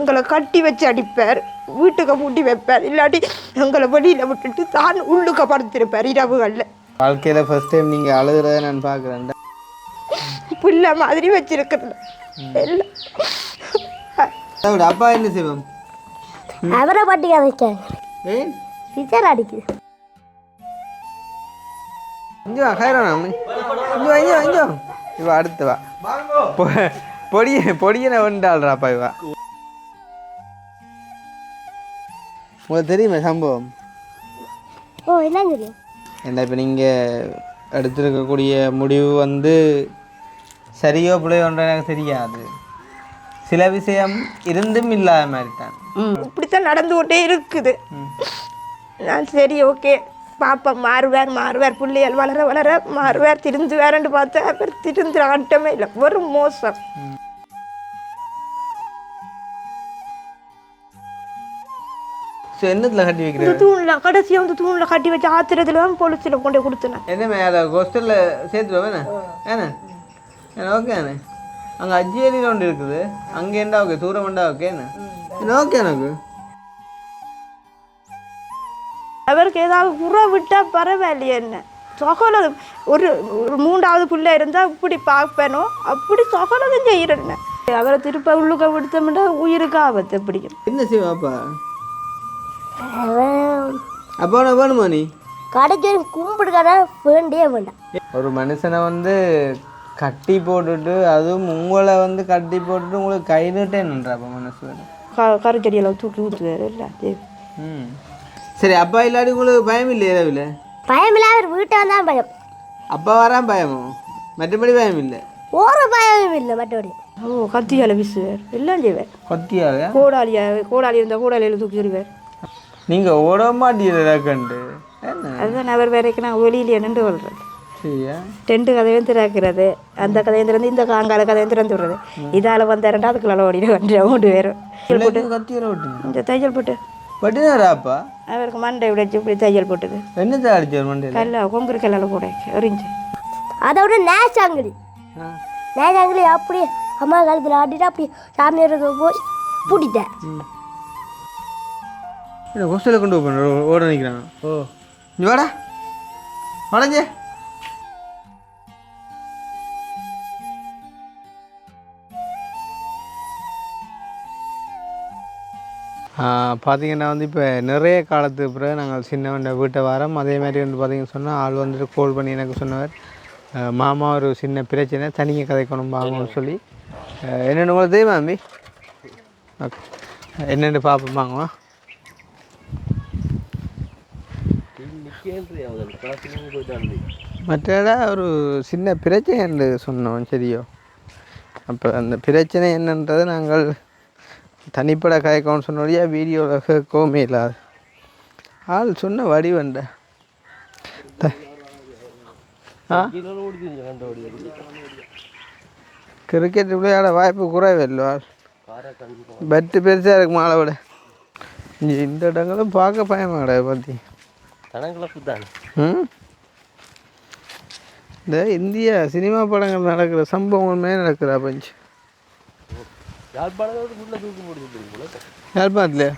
எங்களை கட்டி வச்சு அடிப்பார், வீட்டுக்கு பூட்டி வைப்பார், இல்லாட்டி எங்களை வெளியில் விட்டுட்டு தான் உள்ளுக்க படுத்திருப்பார் இரவுகளில். வாழ்க்கையில் ஃபர்ஸ்ட் டைம் நீங்கள் அழுகிறத நான் பார்க்குறேன். பிள்ளை மாதிரி வச்சிருக்கிறேன் எல்லாம். அப்பா என்ன செய்வோம்? அவரை பாட்டி கதைக்காங்க. ஏன் டீச்சர் அடிக்குது. இஞ்சோ ஹைரானா இஞ்சோ இஞ்சோ இஞ்சோ இவா அடுத்து வா பொடியனை வந்துட்டாள்றாப்பா இவா. உங்களுக்கு தெரியுமா சம்பவம்? ஓ என்ன தெரியும்? என்ன இப்போ நீங்கள் எடுத்துருக்கக்கூடிய முடிவு வந்து சரியோ பிள்ளையோ ஒன்று எனக்கு தெரியாது. சில விஷயம் இருந்தும் இல்லாத மாதிரி தான் இப்படித்தான் நடந்து கொண்டே இருக்குது. நான் சரி ஓகே பாப்பா மாறுவார் பிள்ளைகள் வளர வளர மாறுவார், திருந்து வேறன்னு பார்த்தா அவர் திருந்து ஆட்டமே இல்லை, ஒரு மோசம். என்னத்துல கட்டி வைக்கிறேன்? தூணில் கடைசியாக வந்து தூணில் கட்டி வச்சு ஆத்திரத்தில் தான் போலீஸில் கொண்டு கொடுத்தேன். என்ன அதை ஹாஸ்டலில் சேர்த்துருவேன் ஏண்ணே ஓகே அண்ணே. அங்கே அஜ்ஜேரியில் ஒன்று இருக்குது, அங்கே என்ன ஓகே தூரமண்டா ஓகேண்ணே ஓகே எனக்கு. அவருக்கு ஏதாவது குறை விட்டால் பரவாயில்லையே, என்ன சொகலம் ஒரு 3வது பிள்ளை இருந்தால் இப்படி பார்ப்பேனோ அப்படி சொகலம் செய்கிறேன்னு. அவரை திருப்ப உள்ளுக்க விடுத்தோம்னா உயிருக்கு ஆபத்து. பிடிக்கும் என்ன செய்வாப்பா? அப்பா வேணுமா நீ கடைக்கு கும்பிடுக்கடா வேண்டியே வேண்டாம். ஒரு மனுஷனை வந்து கட்டி போட்டுட்டு, அதுவும் உங்களை வந்து கட்டி போட்டுட்டு உங்களுக்கு கை நீட்டேன்னுறாப்பா மனசு. கருச்செடியெல்லாம் தூக்கி ஊற்றுவார் எல்லாத்தையும். சரி அப்பா இல்லாட்டி உங்களுக்கு பயம் இல்லையா? இரவில் பயம் இல்லை, அவர் வீட்டை வந்தால் பயம். அப்பா வரான் பயமோ? மற்றபடி பயம் இல்லை, ஒரு பயமும் இல்லை மற்றபடி. ஓ கத்தியால் வீசுவார், எல்லாம் செய்வார். கத்தியால கோடாலி இருந்தால் கோடாலியில் தூக்கி சொல்லுவார். நீங்கள் ஓட மாட்டீங்கண்டு அதுதான் அவர் வேறைக்கு நான் வெளியிலேயே நின்று கொள்றது. சரியா? டென்ட்டு கதையும் திறக்கிறது, அந்த கதையும் திறந்து இந்த காங்கால கதையும் திறந்து விடுறது. இதால் வந்த 2வது கிளால ஓடிட்டு வந்து அமௌண்ட் வேறும் போட்டு கத்தியால ஓட்டு இந்த தையல் போட்டு பட்டினாராப்பா அவருக்கு மண்டை விடைச்சு இப்படி தையல் போட்டது. என்னத்தை அடிச்சார் மண்டையில்? கல்ல கொங்குரு கல்லால் போட எரிஞ்சு. அதோட நேச்சாங்கிலி அப்படி அம்மா காலத்தில் ஆடிட்டு அப்படி சாமியாருக்கு போய் பூட்டிட்டேன். ஹோஸ்டலில் கொண்டு போய் ஓட நிற்கிறான். ஓ நீ வாடா வளைஞ்சே. பார்த்தீங்கன்னா வந்து இப்போ நிறைய காலத்துக்கு பிறகு நாங்கள் சின்னவண்ட வீட்டை வரோம். அதே மாதிரி வந்து பார்த்தீங்கன்னு சொன்னால் ஆள் வந்துட்டு கால் பண்ணி எனக்கு சொன்னவர், மாமா ஒரு சின்ன பிரச்சனை தனியாக கதைக்கணும் வாங்கன்னு சொல்லி. என்னென்னு உங்களுக்கு தெரியுமா தம்பி? ஓகே என்னென்னு பார்ப்போம்பாங்க. மற்றடா ஒரு சின்ன பிரச்சனை என்று சொன்னோம் சரியோ. அப்போ அந்த பிரச்சனை என்னன்றதை நாங்கள் தனிப்பட கதைக்கணும்னு சொன்னோடையா வீடியோவில் கேட்கவுமே இல்லாது. ஆள் சொன்ன வடிவண்ட கிரிக்கெட் விளையாட வாய்ப்பு குறைவே இல்லை. பெட்டு பெருசாக இருக்கு மாலை விட. இந்த இடங்களும் பார்க்க பயமாக கிடையாது பற்றி. இந்த இந்திய சினிமா படங்கள் நடக்கிற சம்பவங்களுமே நடக்குதா பஞ்சு? யாழ்ப்பாணத்துலையா?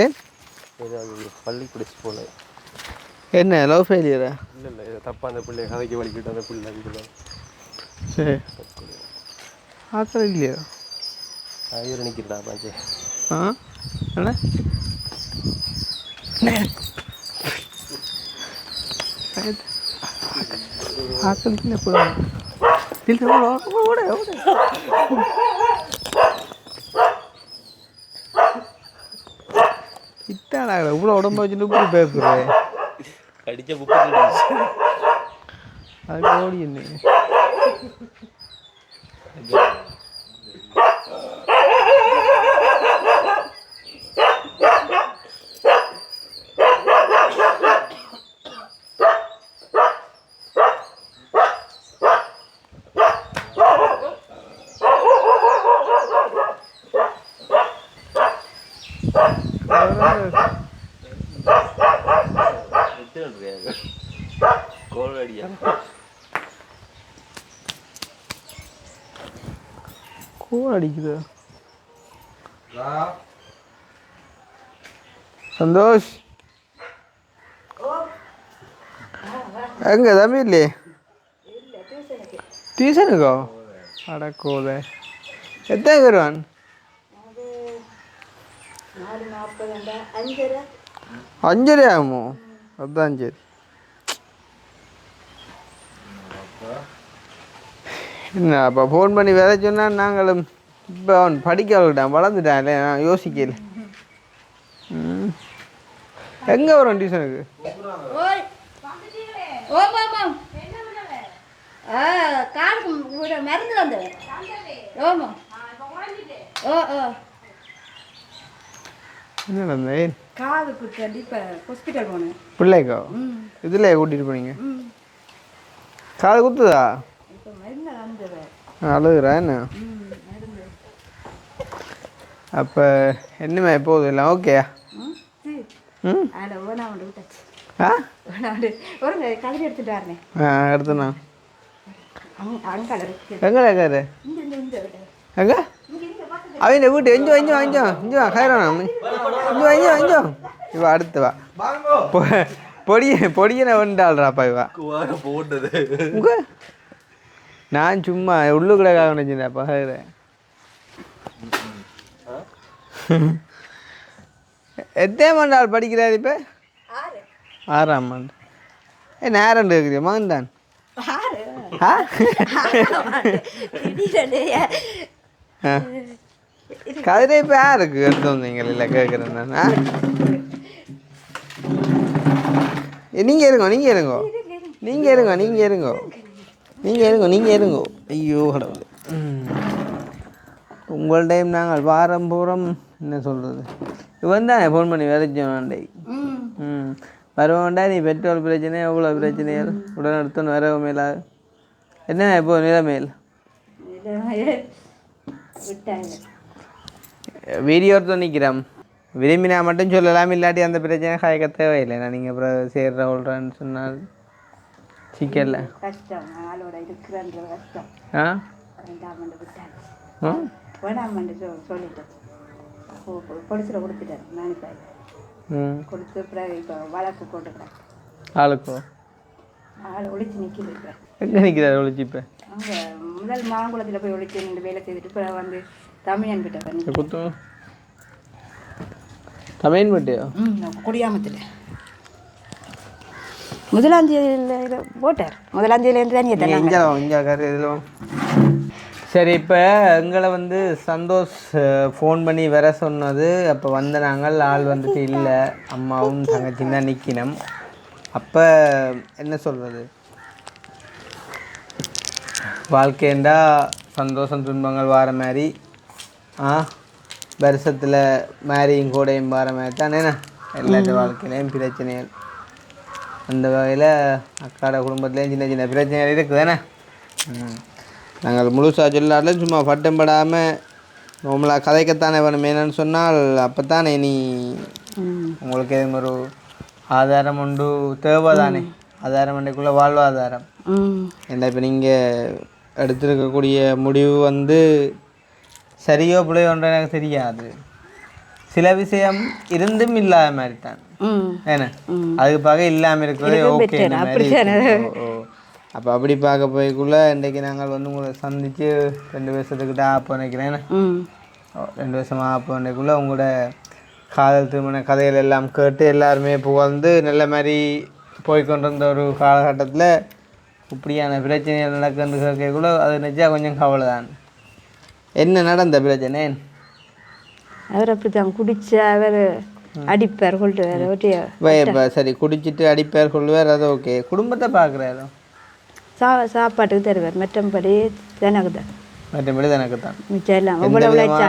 ஏன் பள்ளிக்கூட போல என்ன லவ் ஃபெயிலியரா? இல்லை தப்பாக அந்த பிள்ளை கதைக்கு வலிக்கிட்டு அந்த பிள்ளை. சரி ஆக்கள் இல்லையா? இவர் நிற்கிறா பாஞ்சு. என்ன ஆக்கள் இத்தாடா இவ்வளோ உடம்பு வச்சுட்டு இப்படி பேசுகிறேன். அடித்த 32 அதுக்கு ஓடி என்ன கோல் அடிக்குது. சந்தோஷ் எங்க தம்பி இல்லையே டியூஷனுக்கோ அடக்கோத எத்தனை வருவான் 5:30 ஆகுமோ அதுதான் சரி என்ன அப்போ ஃபோன் பண்ணி வேற சொன்னால் நாங்களும் இப்போ அவன் படிக்க விட்டான் வளர்ந்துட்டான் இல்லை நான் யோசிக்கல எங்கே வரும் டியூஷனுக்கு மருந்து வந்தேன் ஓமா என்ன நடந்தேன் காது குத்தி இப்போ ஹாஸ்பிட்டல் போனேன் பிள்ளைக்கோ இதில் கூட்டிகிட்டு போனீங்க காது குத்துதா இப்போ மருந்து வந்தது அழுகுறா என்ன அப்போ என்னமே எப்போது இல்லை ஓகேயா அதில் ஓனா ஒன்று விட்டாச்சு ஆ ஒரு கலரி எடுத்துட்டு வரேன் எடுத்துண்ணா அங்கே இருக்கு எங்கே இருக்காரு இந்த எங்கே அவங்க வீட்டு எஞ்சோ கைரானா எஞ்சோ இவா அடுத்து வா பொடியனை வந்துட்டாள்றாப்பா இவா போட்டது உங்க நான் சும்மா உள்ளுக்குள்ளக்காக நினச்சிருந்தேன்ப்பா கைரேன் எத்தே மண்டாள் படிக்கிறாரு இப்போ 6ஆம் ஆண்டு நேரம் இருக்குது மகன் தான் கதிரை இப்போ யாருக்கு எடுத்து வந்தீங்க இல்லை கேட்குறேன் நான் நீங்கள் இருங்கோ ஐயோ கடவுள் உங்கள் டைம் நாங்கள் வாரம் பூரம் என்ன சொல்கிறது இவன் தானே ஃபோன் பண்ணி விதைச்சோண்டை வரவேண்டா நீ பெட்ரோல் பிரச்சனை எவ்வளோ பிரச்சனைகள் உடனே எடுத்தோன்னு வரவும் மேலாது என்ன இப்போ நிலைமையில் வீடியோ எடுத்து நிற்கிறோம் விரும்பினா மட்டும் சொல்லலாம் இல்லாட்டி அந்த பிரச்சனை காய்க்க தேவையில்லை நான் நீங்கள் அப்புறம் சேர்ற விட்றேன்னு சொன்னால் சிக்கல கஷ்டம் ஆளோட இருக்கிறன்ற கஷ்டம் ஆ 2ஆம் ஆண்டு விட்டாச்சு 1ஆம் ஆண்டு சொல்லிட்டேன் பொலிசில் கொடுத்துட்டேன் நானிப்பாய் கொடுத்து பிறகு இப்போ வழக்கு போட்டுக்கிறேன் ஆளுக்கோ ஆள் ஒழிச்சு நிற்கிது இப்போ எங்கே நிற்கிறாரு ஒழிச்சு இப்போ அங்கே முதல் மாங்குளத்தில் போய் ஒழிச்சு நின்று வேலை செய்துட்டு இப்போ வந்து தமிழன்கிட்ட பண்ணி குத்தும் தமிழ் பட்டியோ குடியாமத்தில் 1ஆம் தேதியில் போட்டார் 1ஆம் தேதியிலேருந்து தான் சரி இப்போ எங்களை வந்து சந்தோஷ் ஃபோன் பண்ணி வர சொன்னது அப்போ வந்த நாங்கள் ஆள் வந்துட்டு இல்லை அம்மாவும் தங்கச்சியும் தான் நிற்கினோம் அப்போ என்ன சொல்கிறது வாழ்க்கைண்டா சந்தோஷம் துன்பங்கள் வார மாதிரி வருஷத்தில் மேரியும் கூடையும் வார மாதிரி தானே எல்லாத்த வாழ்க்கையிலையும் பிரச்சனைகள் அந்த வகையில் அக்காட குடும்பத்துலேயும் சின்ன சின்ன பிரச்சனைகள் இருக்குது தானே நாங்கள் முழுசாக சொல்லாட்டிலும் சும்மா பட்டம் படாமல் நம்மளாக கதைக்கத்தானே வேணும் என்னன்னு சொன்னால் அப்போ தானே நீ உங்களுக்கு எதுவும் ஒரு ஆதாரம் உண்டு தேவை தானே ஆதாரம் உண்டுக்குள்ளே வாழ்வாதாரம் ஏன்னா இப்போ நீங்கள் எடுத்துருக்கக்கூடிய முடிவு வந்து சரியோ பிள்ளையோ ஒன்று எனக்கு தெரியாது சில விஷயம் இருந்தும் இல்லாத மாதிரி தான் ஏன்னா அதுக்கு பார்க்க இல்லாமல் இருக்கிறதே ஓகே அப்போ அப்படி பார்க்க போய்க்குள்ளே இன்றைக்கு நாங்கள் வந்து உங்களை சந்தித்து 2 வருஷத்துக்கிட்ட ஆப்போ நினைக்கிறேன் 2 வருஷமாக ஆப்போ நினைக்குள்ளே உங்களோட காதல் திருமண கதைகள் எல்லாம் கேட்டு எல்லாருமே புகழ்ந்து நல்ல மாதிரி போய்கொண்டிருந்த ஒரு காலகட்டத்தில் இப்படியான பிரச்சனைகள் நடக்குன்னு கேட்கக்குள்ள அது நினச்சா கொஞ்சம் கவலை தான் என்ன நடந்த பிரச்சனை அவர் அப்படி தான் குடிச்சு அவர் அடிப்பார் கொள்ளுவார் இப்போ சரி குடிச்சிட்டு அடிப்பார் கொள்ளுவார் அது ஓகே குடும்பத்தை பார்க்குறாரோ சாப்பாட்டுக்கு தருவார் மற்றபடி எனக்கு தான் மற்றபடி எனக்கு தான் மிச்சம் எல்லாம்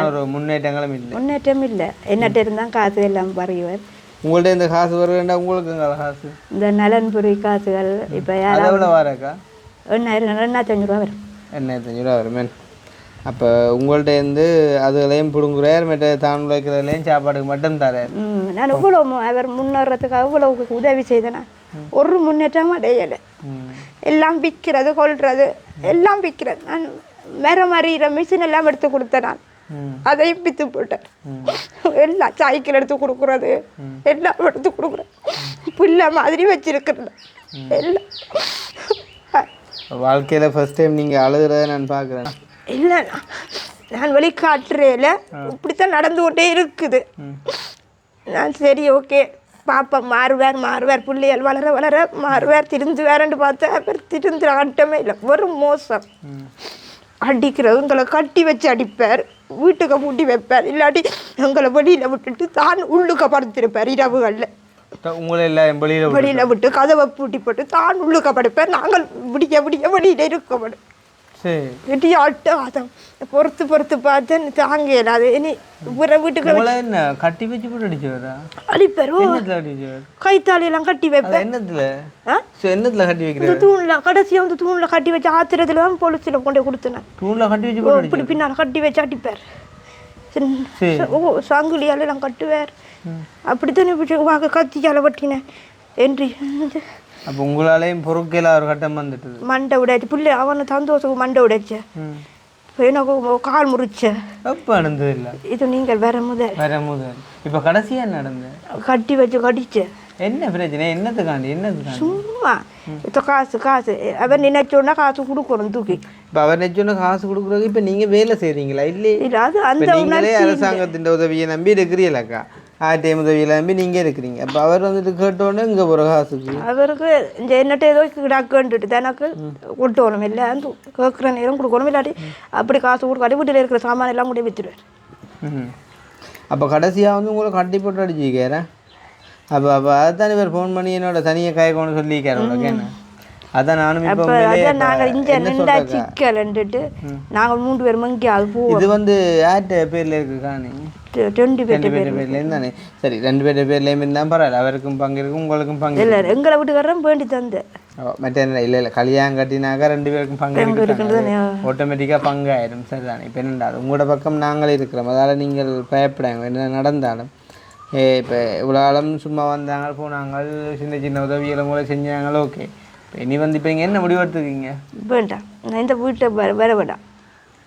ஒரு முன்னேற்றங்களும் இல்லை முன்னேற்றம் இல்லை என்னட்ட இருந்தால் காசு எல்லாம் பறிவார் உங்கள்ட்ட இந்த காசு வர வேண்டாம் உங்களுக்கு காசு இந்த நலன்புரி காசுகள் இப்போ யாராவது எவ்வளோ வரக்கா 1500 ரூபா வரும் 1500 வருமே அப்போ உங்கள்கிட்ட இருந்து அதுகளையும் பிடுங்குறார் மற்ற தான் உழைக்கிறதுலையும் சாப்பாடுக்கு மட்டும் தரார் நான் இவ்வளோ அவர் முன்னேறதுக்கு அவ்வளோ உதவி செய்தேனா ஒரு முன்னேற்றமும் அடையலை எல்லாம் விற்கிறது கொள்வது எல்லாம் விற்கிறது நான் மரம் அறிகிற மிஷின் எல்லாம் எடுத்து கொடுத்தேன் நான் அதையும் விற்று போட்டார். எல்லாம் சைக்கிள் எடுத்து கொடுக்குறது, எல்லாம் எடுத்து கொடுக்குறேன். புள்ள மாதிரி வச்சிருக்கிறேன் எல்லாம். வாழ்க்கையில் ஃபர்ஸ்ட் டைம் நீங்கள் அழுகிறத நான் பார்க்குறேன். இல்லை, நான் வெளிக்காட்டுறேல இப்படித்தான் நடந்து கொண்டே இருக்குது. நான் சரி ஓகே பாப்பா மாறுவார் பிள்ளைகள் வளர வளர மாறுவார் திருந்துவார்ன்னு பார்த்தா அப்புறம் திருந்து ஆட்டமே இல்லை. வெறும் மோசம். அடிக்கிறது எங்களை கட்டி வச்சு அடிப்பார், வீட்டுக்கு பூட்டி வைப்பார், இல்லாட்டி எங்களை வெளியில் விட்டுட்டு தான் உள்ளுக்க படுத்திருப்பார் இரவுகளில். உங்களை எல்லாம் வெளியில் விட்டு கதவை பூட்டி போட்டு தான் உள்ளுக்க படுப்பார். நாங்கள் விடிய விடிய வெளியில் இருக்கப்படும். வெட்டி ஆட்டம் பொறுத்து பார்த்தேன் தாங்க இல்லாது. இனி வீட்டுக்கு என்ன கட்டி வச்சு போட்டு அடிச்சவரா? அடிப்பாரு கைத்தாலியெல்லாம் கட்டி வைப்பேன். என்னத்துல கட்டி வைக்கிற? தூண்ல கடைசியா வந்து தூண்ல கட்டி வச்சு ஆத்திரத்துல தான் போலீஸ்ல கொண்டு கொடுத்தேன். தூண்ல கட்டி வச்சு இப்படி பின்னால் கட்டி வச்சு அடிப்பார். சங்குலியால எல்லாம் கட்டுவார். அப்படித்தான் கத்தியால வட்டினேன் என்று. அப்போ உங்களாலேயும் பொறுக்கையில் ஒரு கட்டம் வந்துட்டு மண்டை உடைச்சு பிள்ளை அவனை சந்தோஷம் மண்டை உடைச்ச எனக்கு கால் முறிச்ச. அப்போ நடந்தது இல்லை இது நீங்கள் வேற முதல் இப்போ கடைசியாக நடந்தது கட்டி வச்சு கடிச்ச. என்ன பிரச்சனை? என்னத்துக்காண்டி சும்மா காசு அவர் நினைச்சோன்னா காசு கொடுக்கணும் தூக்கி. இப்போ அவர் நினைச்சோன்னா காசு கொடுக்குறது. இப்போ நீங்கள் வேலை செய்கிறீங்களா? இல்லை, அது அந்த அரசாங்கத்தின் உதவியை நம்பி இருக்கிறீங்களாக்கா? டைம் உதவியில் நம்பி நீங்கள் இருக்கிறீங்க. அப்போ அவர் வந்துட்டு கேட்டோன்னே இங்கே போகிற காசுக்கு அவருக்கு இந்த என்னட்ட ஏதோ கிடாக்குன்ட்டு எனக்கு கொட்டணும். இல்லை கேட்குற நேரம் கொடுக்கணும். இல்லாட்டி அப்படி காசு கொடுக்காட்டி வீட்டில் இருக்கிற சாமான் எல்லாம் கூட விற்றுடுவார். அப்போ கடைசியாக வந்து உங்களை கட்டி போட்டு அடிச்சுக்கிறேன். அப்போ அதான் இவர் ஃபோன் பண்ணி என்னோட தனியை காய்க்கணும்னு சொல்லியிருக்காரு உங்களுக்கு. என்ன அதான் நானும் இப்போ நாங்கள் இங்கே நின்றா சிக்கலன்ட்டு நாங்கள் 3 பேர் மங்கியாவது போவோம். இது வந்து யார்கிட்ட பேரில் இருக்கு காணி? 2 பேர் பேர்லேயும் தானே. சரி, 2 பேர் பேர்லேயும் இருந்தால் பரவாயில்ல. அவருக்கும் பங்கு இருக்கும், உங்களுக்கும் பங்கு இல்லை. எங்களை வீட்டுக்காரன் வேண்டி தந்து மற்ற இல்லை கல்யாணம் கட்டினாக்கா 2 பேருக்கும் பங்கு இருக்குது, ஆட்டோமேட்டிக்காக பங்கு ஆயிடும். சரிதானே? இப்போ என்னண்டா உங்களோட பக்கம் நாங்களே இருக்கிறோம். அதால் நீங்கள் பயப்படாங்க என்ன நடந்தாலும். இப்போ இவ்வளோ காலம் சும்மா வந்தாங்க போனாங்க, சின்ன உதவிகளை கூட செஞ்சாங்களோ. ஓகே, இப்போ இனி வந்து இப்போ நீங்கள் என்ன முடிவெடுத்துக்கீங்க? வேண்டாம், நான் இந்த வீட்டை வர வேண்டாம்.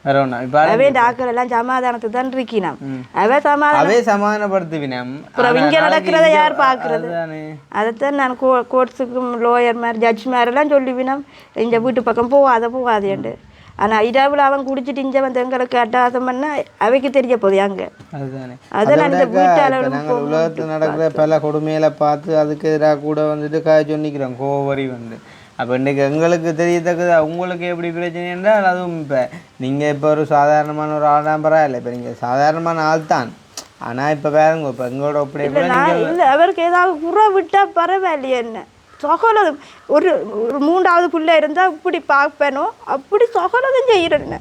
வரவேணா? இப்போ அவே டாக்டர் எல்லாம் சமாதானத்துக்கு தான் இருக்கினாம். அவே சமாதானப்படுத்துவினம். இங்கே நடக்கிறத யார் பார்க்கறது? அதைத்தான் நான் கோர்ட்ஸுக்கும் லோயர் மாதிரி ஜட்ஜ் மாதிரிலாம் சொல்லிவினோம், இந்த வீட்டு பக்கம் போகாதேண்டு. ஆனால் இரவில் அவன் குடிச்சிட்டு இங்கே வந்து எங்களுக்கு அட்டாசம் பண்ணால் அவைக்கு தெரிய போகுது அங்கே. அதெல்லாம் இந்த வீட்டால் நாங்கள் உலகத்தில் நடக்கிற பல கொடுமையில பார்த்து அதுக்கு எதிராக கூட வந்துட்டு சொன்னிக்கிறோம் கோவரி வந்து. அப்போ இன்றைக்கி எங்களுக்கு தெரியத்தக்கது உங்களுக்கு எப்படி பிரச்சனை என்றால் அதுவும் இப்போ நீங்கள் இப்போ ஒரு சாதாரணமான ஒரு ஆள் தான் பரவாயில்ல. இப்போ நீங்கள் சாதாரணமான ஆள் தான். ஆனால் இப்போ வேறுங்க இப்போ எங்களோட அப்படி இல்லை அவருக்கு ஏதாவது குறை விட்டால் பரவாயில்லையே. என்ன சொகலதும் ஒரு 3வது பிள்ளை இருந்தால் இப்படி பார்ப்பேனோ அப்படி சொகலதும் செய்கிறேன்னு.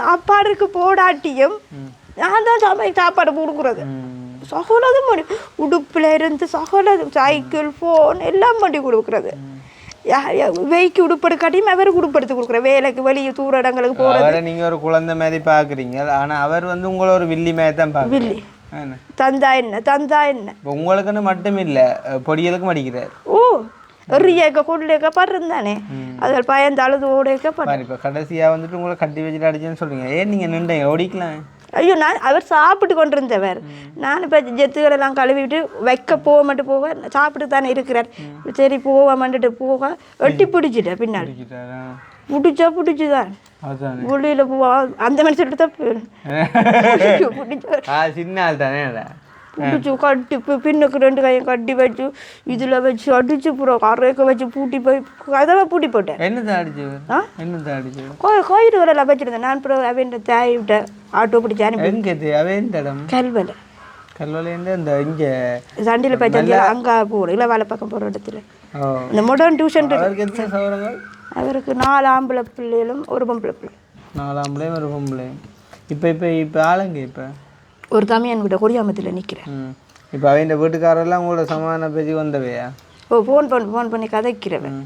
சாப்பாடுக்கு போடாட்டியும் நான் தான் சாப்பாடு கொடுக்குறது. சொகலதும் முடியும். உடுப்பில் இருந்து சொகலதும் சைக்கிள் ஃபோன் எல்லாம் பண்ணி கொடுக்குறது. வெய்க்கு உடுப்படுக்காட்டியும் அவருக்கு உடுப்படுத்தி கொடுக்குறேன். வேலைக்கு வெளியே தூர இடங்களுக்கு போகிறது. நீங்கள் ஒரு குழந்தை மாதிரி பார்க்குறீங்க, ஆனால் அவர் வந்து உங்களை ஒரு வில்லி மாதிரி தான் பார்க்குறீங்க. வில்லி தந்தா என்ன இப்போ உங்களுக்குன்னு மட்டும் இல்லை, பொடியலுக்கும் அடிக்கிறார். ஓ எறியக்க கொள்ளைக்க படுறதானே, அதில் பயந்து அழுது ஓடைக்க படுறேன். இப்போ கடைசியாக வந்துட்டு உங்களை கட்டி வச்சுட்டு அடிச்சேன்னு சொல்கிறீங்க. ஏன் நீங்கள் நின்றீங்க? ஓடிக்கலாம். ஐயோ, அவர் சாப்பிட்டு கொண்டு இருந்தவர். நான் இப்போ ஜெத்துகளெல்லாம் கழுவிட்டு வைக்க போக சாப்பிட்டு தானே இருக்கிறார். சரி போவாமன்ட்டு போக வெட்டி பிடிச்சிட்டேன். பின்னாடி பிடிச்சுதான் உள்ளியில் போவா அந்த மனுஷன் தப்பு சின்ன ஆள் தானே பிடிச்சி கட்டி பின்னுக்கு 2 கையும் கட்டி வச்சு இதில் வச்சு அடிச்சு புறம் கரைக்க வச்சு பூட்டி போய் கதவை பூட்டி போட்டேன். கோயில் வரலாம் வச்சுருந்தேன். நான் அப்புறம் அவன் தாய் விட்ட ஆட்டோ பிடிச்சி அனுப்பி கல்வலை இந்த இங்கே சண்டியில் போய் அங்கே போகணும். இல்லை வேலை பக்கம் போகிற இடத்துல இந்த மாடர்ன் டியூஷன். அவருக்கு 4 ஆம்பளை பிள்ளைகளும் 1 பொம்பளை பிள்ளை. 4 ஆம்பளையும் 1 பொம்பளையும். இப்போ ஆளுங்க இப்போ ஒரு தம்பியன் விட கொடியாமத்தில் நிற்கிறேன். இப்போ அவன் வீட்டுக்காரெல்லாம் உங்களோட சமாதான பேசி வந்தவையா? ஓ ஃபோன் பண்ணி கதைக்கிறவன்.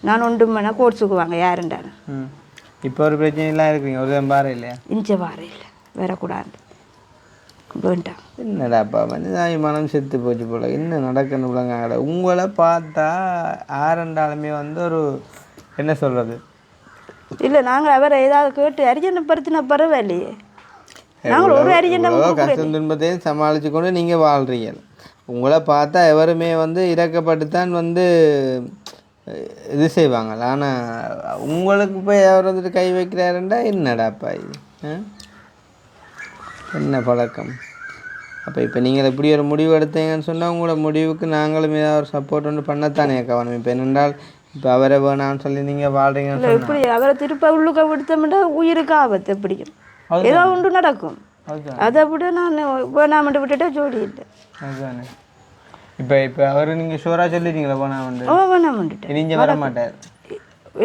நான் ஒன்றுமேனா கோர்ஸுக்கு வாங்க யாருண்டான. இப்போ ஒரு பிரச்சனைலாம் இருக்குங்க. ஒரு வாரம் இல்லையா? இஞ்ச வாரம் இல்லை, வரக்கூடாது வேண்டாம். என்னடாப்பா மனம் செத்து போச்சு போல. என்ன நடக்கணும் பிள்ளைங்க? உங்களை பார்த்தா ஆரண்டாலுமே வந்து ஒரு என்ன சொல்கிறது இல்லை, நாங்கள் அவரை ஏதாவது கேட்டு அரிஜனை பருத்தின பரவாயில்லையே. நாங்கள் ஒரு அரிஜெண்டா எவ்வளோ கஷ்டம் துன்பத்தையும் சமாளித்து கொண்டு நீங்கள் வாழ்கிறீங்க. உங்களை பார்த்தா எவருமே வந்து இறக்கப்பட்டுத்தான் வந்து இது செய்வாங்க. ஆனால் உங்களுக்கு போய் அவர் வந்துட்டு கை வைக்கிறாருண்டா என்னடாப்பா இது? என்ன பழக்கம்? அப்போ இப்போ நீங்கள் இப்படி ஒரு முடிவு எடுத்தீங்கன்னு சொன்னால் உங்களோட முடிவுக்கு நாங்களும் ஏதாவது ஒரு சப்போர்ட் ஒன்று பண்ணத்தானே கவனம். இப்போ என்னென்றால் இப்போ அவரை வேணான்னு சொல்லி நீங்கள் வாழ்றீங்கன்னு எப்படி அவரை திருப்ப உள்ளுக்க விடுத்தோம்னா உயிருக்கு ஆபத்து எப்படியும் ஏதோ ஒன்று நடக்கும். அதை விட நான் வேணாமட்டு விட்டுட்டா ஜோடி இல்லை. அதுதானே இப்போ அவர் நீங்கள் ஷோராக சொல்லிட்டீங்களா வேணாமண்டு? வேணாமட்டுட்டு நீங்கள் வர மாட்டார்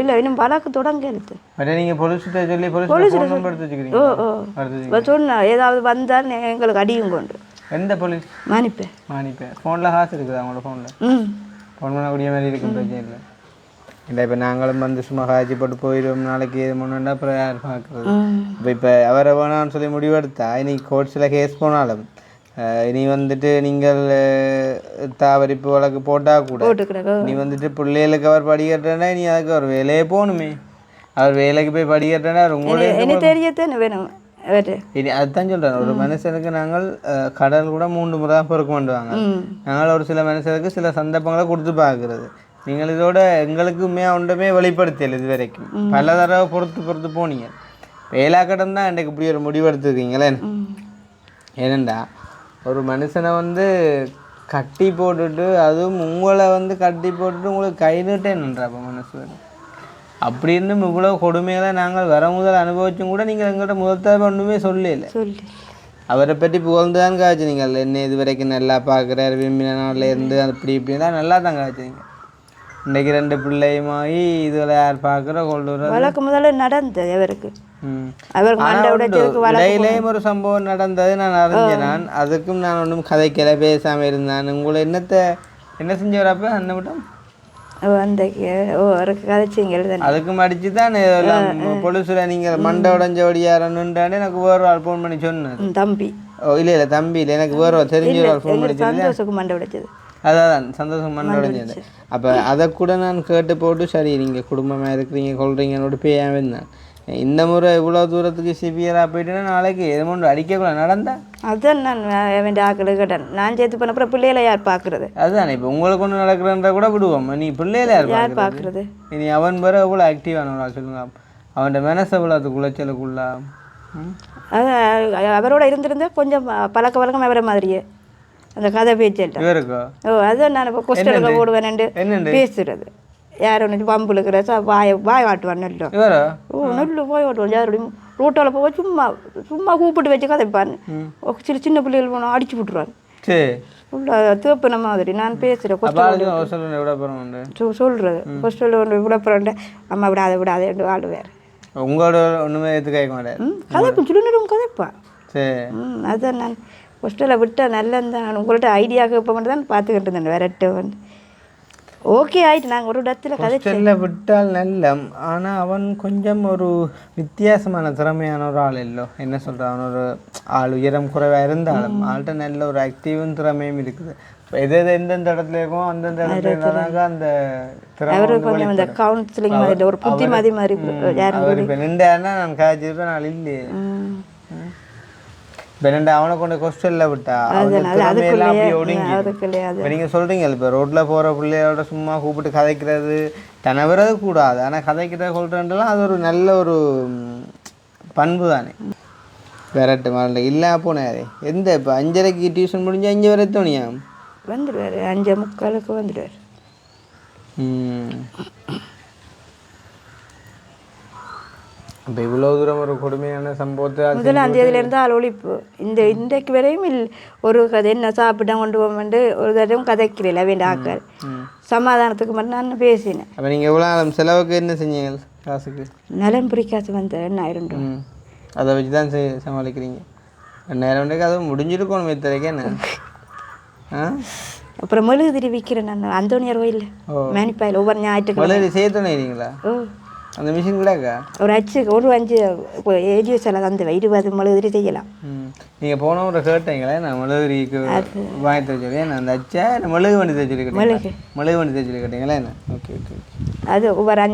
இல்லை இன்னும் வழக்கு தொடங்க எடுத்து நீங்கள் பொலிஸ்கிட்ட சொல்லி பொலிஸ் எடுத்து வச்சுக்கிறீங்க. சொன்னா ஏதாவது வந்தால் எங்களுக்கு அடியும் கொண்டு. எந்த போலீஸ்? மானிப்பேன் ஃபோனில் காசு இருக்குதா உங்களோட ஃபோனில்? ஃபோன் பண்ணக்கூடிய மாதிரி இருக்கும், பிரச்சனை இல்லை. இல்லை இப்போ நாங்களும் வந்து சும்மா காய்ச்சி போட்டு போயிடுவோம், நாளைக்கு இது முன்னா அப்புறம் யார் பார்க்குறது? இப்போ அவரை வேணான்னு சொல்லி முடிவெடுத்தா இன்னைக்கு கோர்ட்ஸில் கேஸ் போனாலும் இனி வந்துட்டு நீங்கள் தாவரிப்பு வழக்கு போட்டால் கூட நீ வந்துட்டு பிள்ளைகளுக்கு அவர் படிக்கட்டா நீ அதுக்கு அவர் வேலையே போகணுமே. அவர் வேலைக்கு போய் படிக்கட்டா உங்களுக்கு தெரியத்தானே வேணும். இனி அதுதான் சொல்கிறேன், ஒரு மனுஷனுக்கு நாங்கள் கடல் கூட 3 முறை தான் பொறுக்க மாட்டுவாங்க. நாங்கள் ஒரு சில மனுஷனுக்கு சில சந்தர்ப்பங்களை கொடுத்து பார்க்குறது. நீங்கள் இதோட எங்களுக்கு ஒன்றுமே வெளிப்படுத்தல இது வரைக்கும். பல தடவை பொறுத்து போனீங்க. வேலாக்கட்டம் தான் இன்றைக்கு இப்படி ஒரு முடிவு எடுத்துருக்கீங்களே. ஏனண்டா ஒரு மனுஷனை வந்து கட்டி போட்டுட்டு அதுவும் உங்களை வந்து கட்டி போட்டுட்டு உங்களுக்கு கை நீட்டேன்னுன்றா அப்போ மனசு. அப்படி இருந்தும் இவ்வளோ கொடுமைகளை நாங்கள் வர முதல் அனுபவிச்சும் கூட நீங்கள் எங்கள்கிட்ட முதல் ஒன்றுமே சொல்லல. அவரை பற்றி புகழ்ந்து தான் காய்ச்சி நீங்கள் என்ன இது வரைக்கும் நல்லா பார்க்குறாரு, விரும்பின நாளில் இருந்து அப்படி இப்படிலாம் நல்லா தான் காய்ச்சிங்க. இன்றைக்கு 2 பிள்ளையுமாகி இதில் யார் பார்க்குற கொண்டு வழக்கு முதல்ல நடந்தது அவருக்கு. இடையிலேயும் ஒரு சம்பவம் நடந்தது நான் அறிஞ்சேன். அதுக்கும் நான் ஒன்றும் கதைக்கல, பேசாமல் இருந்தான். உங்களை என்ன செஞ்சவரப்ப அந்த மட்டும் அதுக்கும் அடிச்சு தான் பொலிசுல நீங்கள் மண்டை உடஞ்ச ஒடியாரன்னுட்டானே எனக்கு வேறு ஆள் ஃபோன் பண்ணி சொன்னேன். தம்பி இல்லை தம்பி இல்லை, எனக்கு வேறு தெரிஞ்ச ஒரு ஆள் ஃபோன் பண்ணி மண்டை உடைச்சது. அதான் சந்தோஷம் மண்டை உடைஞ்சது. அப்போ அதை கூட நான் கேட்டு போட்டு சரி நீங்கள் குடும்பமாக இருக்கிறீங்க கொள்றீங்கன்னோட பேயாமல் இருந்தேன். இந்த முறை இவ்வளோ தூரத்துக்கு சிவியராக போயிட்டுன்னா நாளைக்கு எது ஒன்று அடிக்கக்கூட நடந்தா அதுதான் நான் வேண்டிய ஆக்கள் கேட்டேன். நான் சேர்த்து பண்ண அப்புறம் பிள்ளைகளை யார் பார்க்குறது? அதுதானே இப்போ உங்களுக்கு ஒன்று நடக்கிறன்ற கூட விடுவோம். நீ பிள்ளைகளை யார் பார்க்குறது? இனி அவன் வேற எவ்வளோ ஆக்டிவானவளா சொல்லுங்க. அவன் மனசை எவ்வளோ அது குளைச்சலுக்குள்ளா. அது அவரோட இருந்திருந்தா கொஞ்சம் பழக்க வழக்கம் அவரை மாதிரியே அந்த கதை பேச்சு இருக்கோ. அதுதான் நான் இப்போ கொஸ்டலுக்கு போடுவேன் பேசுறது. யார் ஒன்று பம்பு இருக்கிற வாய் வாட்டுவான் நெல்லு நெல்லு போய் வாட்டுவான். யாரோடையும் ரோட்டால் போய் சும்மா கூப்பிட்டு வச்சு கதைப்பான். சின்ன பிள்ளைகள் போனால் அடிச்சு விட்டுருவான். தேப்பின மாதிரி நான் பேசுகிறேன். சொல்கிறது கொஸ்டல் ஒன்று விடப்புறேன். அம்மா விடாத ஆள் வேறு உங்களோட ஒன்றுமே எடுத்து கேட்க மாட்டேன். கதைப்பேன் சின்ன கதைப்பான். அதுதான் நான் கொஸ்டலை விட்டால் நல்லந்தான். உங்கள்கிட்ட ஐடியா கேட்ப மட்டும் தான் பார்த்துக்கிட்டு இருந்தேன். வேறட்ட வந்து ஓகே ஆயிட்டு நாங்கள் ஒரு இடத்துல கதைச்சல்ல விட்டால் நல்ல. ஆனால் அவன் கொஞ்சம் ஒரு வித்தியாசமான திறமையான ஒரு ஆள் இல்லை. என்ன சொல்கிறான், அவன் ஒரு ஆள் உயரம் குறைவாக இருந்தாலும் ஆள்கிட்ட நல்ல ஒரு ஆக்டிவும் திறமையும் இருக்குது. எது எந்தெந்த இடத்துல இருக்கும் அந்தந்த இடத்துல அந்த திறமை கவுன்சிலிங் மாதிரி ஒரு புத்திமதி மாதிரி இப்போ நின்றாருன்னா நான் காய்ச்சிருப்பேன். நாள் இல்லையே இப்போ அவனை கொண்டு கொஸ்டலில் விட்டா நீங்கள் சொல்கிறீங்க. இப்போ ரோட்டில் போகிற பிள்ளையோட சும்மா கூப்பிட்டு கதைக்கிறது தனவரது கூடாது. ஆனால் கதைக்கிறது சொல்கிறேன்லாம் அது ஒரு நல்ல ஒரு பண்பு தானே. விரட்டு மாதிரி இல்லை போனாரு. எந்த இப்போ 5:30க்கு டியூஷன் முடிஞ்சு 5 வரை தோணியா வந்துடுவார். 5:45 வந்துடுவார். இப்போ இவ்வளோ தூரம் ஒரு கொடுமையான சம்பவத்தை 1ஆம் தேதியிலேருந்து ஆள் ஒழிப்பு இன்றைக்கு வரையும் ஒரு கதை என்ன சாப்பிட்டா கொண்டு போகமெண்டு ஒரு தடவையும் கதைக்கிறேன். வேண்டிய ஆக்கள் சமாதானத்துக்கு மட்டும் நான் பேசினேன். அப்போ நீங்கள் எவ்வளோ செலவுக்கு என்ன செஞ்சீங்க? காசுக்கு நலன் பிரிக்காசு வந்து 8000. அதை வச்சு தான் சமாளிக்கிறீங்க. 2000 அதுவும் முடிஞ்சிருக்கணும் இத்தனைக்கு என்ன. அப்புறம் மெழுகுதிரி விற்கிறேன் நான் அந்தோனியார் கோயில் மேனிப்பாயில் ஒவ்வொரு ஞாயிற்றுக்கிழமை சேர்த்துனீங்களா? அந்த மிஷின் கூடக்கா ஒரு அச்சுக்கு ஒரு 5 ஏஜிஎஸ் எல்லாம் தந்து 20 மெழுகுதிரி செய்யலாம். நீங்கள் போன ஒரு கேட்டீங்களே நான் மெழுகுதிரிக்கு வாங்கி தச்சுருக்கேன். நான் அந்த அச்சா மெழுகு வண்டி தச்சுருக்கேன். மெழுகு வண்டி தச்சுருக்கீங்களா என்ன? Okay okay okay. அது ஒவ்வொரு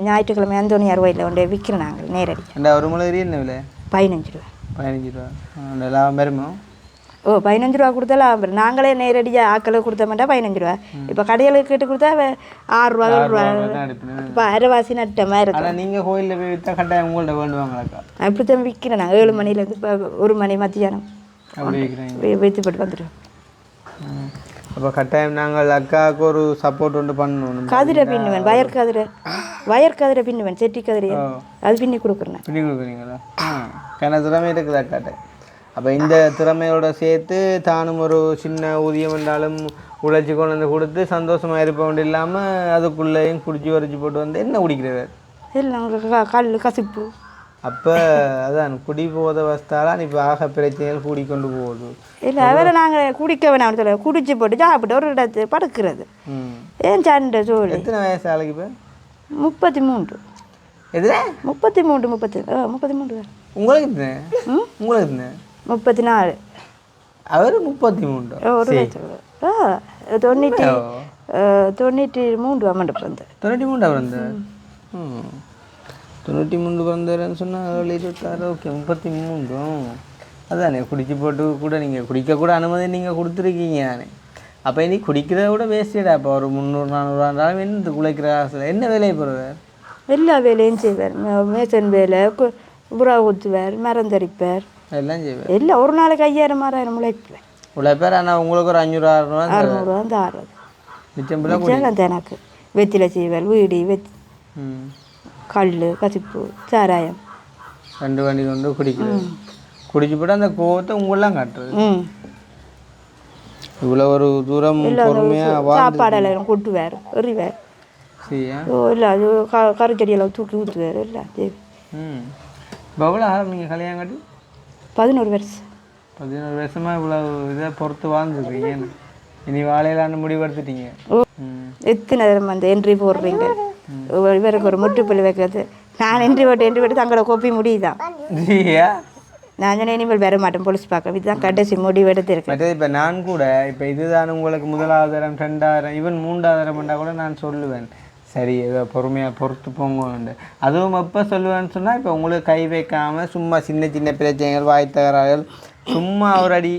ஞாயிற்றுக்கிழமை அந்தோனியார் கோயிலில் கொண்டு விற்கிறோம் நாங்கள் நேரடி. ஒரு மெழுகுதிரி என்ன விலை? 15 ரூபா. 15 ரூபா அந்த லாபம் வருமா? ஓ 15 ரூபா கொடுத்தா லாபம் வரும். நாங்களே நேரடியாக ஆக்களுக்கு கொடுத்த மாட்டா 15 ரூபா. இப்போ கடைகளுக்கு கேட்டு கொடுத்தா 6 ரூபா 7 ரூபா. இப்போ அரைவாசி நட்டமாக இருக்கும். ஆனால் நீங்கள் கோயிலில் போய் விற்றா கட்டாயம் உங்கள்கிட்ட வேண்டுவாங்களாக்கா? அப்படித்தான் விற்கிறேன். நாங்கள் 7 மணிலேருந்து இப்போ 1 மணி மத்தியானம் அப்படி விற்கிறீங்க. வைத்து போட்டு வந்துடுவோம். அப்போ கட்டாயம் நாங்கள் அக்காவுக்கு ஒரு சப்போர்ட் ஒன்று பண்ணணும். கதிரை பின்னுவேன், வயர் கதிரை பின்னுவேன், செட்டி கதிரையை அது பின்னி கொடுக்குறேன். பின்னி கொடுக்குறீங்களா? ஏன்னா திறமை இருக்குது அக்காட்ட. அப்போ இந்த திறமையோட சேர்த்து தானும் ஒரு சின்ன ஊதியம் என்றாலும் உழைச்சி கொண்டு வந்து கொடுத்து சந்தோஷமாக இருப்பவன் இல்லாமல் அதுக்குள்ளேயும் குடிச்சு வரைச்சி போட்டு வந்து என்ன குடிக்கிறார்? இல்லை கல் கசிப்பு. அப்போ அதான் குடி போத வஸ்தாலாம் இப்போ ஆக பிரச்சனைகள் கூடிக்கொண்டு போகுது. இல்லை அவரை நாங்கள் குடிக்க வேணாம்னு சொல்ல குடிச்சு போட்டு சாப்பிட்டு ஒரு இடத்து படுக்கிறது. ஏன் சண்டை சோழி. எத்தனை வயசு ஆளுக்கு இப்போ? 33. எது 33 33. உங்களுக்கு என்ன? உங்களுக்கு என்ன? 34. அவர் 33. ஒரு லட்சம். 93 அமௌண்ட் பிறந்தார். 93 பிறந்தார். 93 பிறந்தாருன்னு சொன்னால் 26. ஓகே 33. அதானே குடிச்சு போட்டு கூட நீங்கள் குடிக்கக்கூட அனுமதி நீங்கள் கொடுத்துருக்கீங்க தானே. அப்போ இனி குடிக்கிறத விட வேஸ்டடா. அப்போ ஒரு 300-400 இருந்தாலும் என்ன குலைக்கிற காசில் என்ன வேலையை போடுவார்? எல்லா வேலையும் செய்வார். மேசன் வேலை, புறா ஊற்றுவார், மரம் தரிப்பார், எல்லாம் செய்வார். எல்லாம் ஒரு நாளைக்கு 5000-6000 உழைப்பார். உழைப்பார். ஆனால் உங்களுக்கு ஒரு 500-600 600 தான் ஆறுறது. மிச்சம் பிள்ளை எனக்கு வெத்தில செய்வார். வீடி கல் கசிப்பு சாராயம் 2 வண்டி கொண்டு குடிக்கிறது. குடிச்சு போட்டு அந்த கோவத்தை உங்களெலாம் காட்டுறது. இவ்வளோ ஒரு தூரம் பொறுமையாக சாப்பாடெல்லாம் கொட்டுவார், எறிவார். சரியா? ஓ இல்லை அது கருச்செடியெல்லாம் தூக்கி ஊற்றுவார். இல்லை எவ்வளோ ஆகும் நீங்கள் கல்யாணம் காட்டி? 11 வருஷம். 11 வருஷமாக இவ்வளோ இதை பொறுத்து வாழ்ந்துருக்கீங்க. இனி வாழையிலான்னு முடிவெடுத்துட்டீங்க. எத்தனை நேரம் அந்த என்ட்ரி போடுறீங்க? இவருக்கு ஒரு முட்டுப்பள்ளி வைக்கிறது. நான் என்ட்ரி போட்டு தங்களோட கோப்பி முடியுதான். நான் சொன்னேன் இனிமேல் வர மாட்டேன் போலீஸ் பார்க்க. இதுதான் கடைசி முடிவு எடுத்திருக்கேன். மற்றது இப்போ நான் கூட இப்போ இதுதான் உங்களுக்கு 1வது தரம் 2வது ஈவன் 3வது தரம் பண்ணால் கூட நான் சொல்லுவேன் சரி ஏதோ பொறுமையாக பொறுத்து போங்க. அதுவும் எப்போ சொல்லுவேன்னு சொன்னால் இப்போ உங்களுக்கு கை வைக்காமல் சும்மா சின்ன சின்ன பிரச்சனைகள் வாய் தகராறுகள் சும்மா ஒரு அடி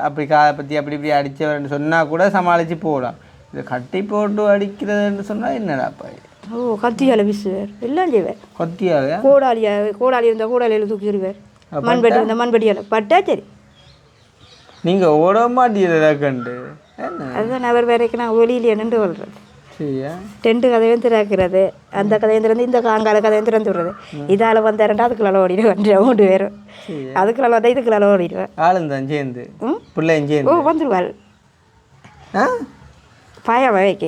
அப்படி காதை பற்றி அப்படி இப்படி அடித்தவர்னு சொன்னால் கூட சமாளித்து போகலாம். இதை கட்டி போட்டு அடிக்கிறதுன்னு சொன்னால் என்னடாப்பா? ஓ கத்தியால் வீசுவார், எல்லாம் செய்வார். கத்தியால் கோடாளி இருந்தால் கோடாளியில் தூக்கிடுவார். மண்பெட்டி இருந்தால் மண்பெட்டியால் பட்டா சரி. நீங்கள் ஓட மாட்டீங்களா கண்டு? அதுதான் அவர் வேறைக்கு நான் ஒளியிலேயே நின்று கொள்வது. சரியா? 2 கதையும் திறக்கிறது, அந்த கதையும் திறந்து இந்த காங்கால கதையும் திறந்து விடுறது. இதால் வந்தாருண்டா அதுக்குள்ள ஓடிடுவேன். 2 பேரும் அதுக்குள்ள வந்தால் இதுக்குள்ள ஓடிடுவேன். ஆளுந்தான் சேர்ந்து பிள்ளையும் சேர்ந்து ஓ வந்துடுவாள். பயம் வைக்க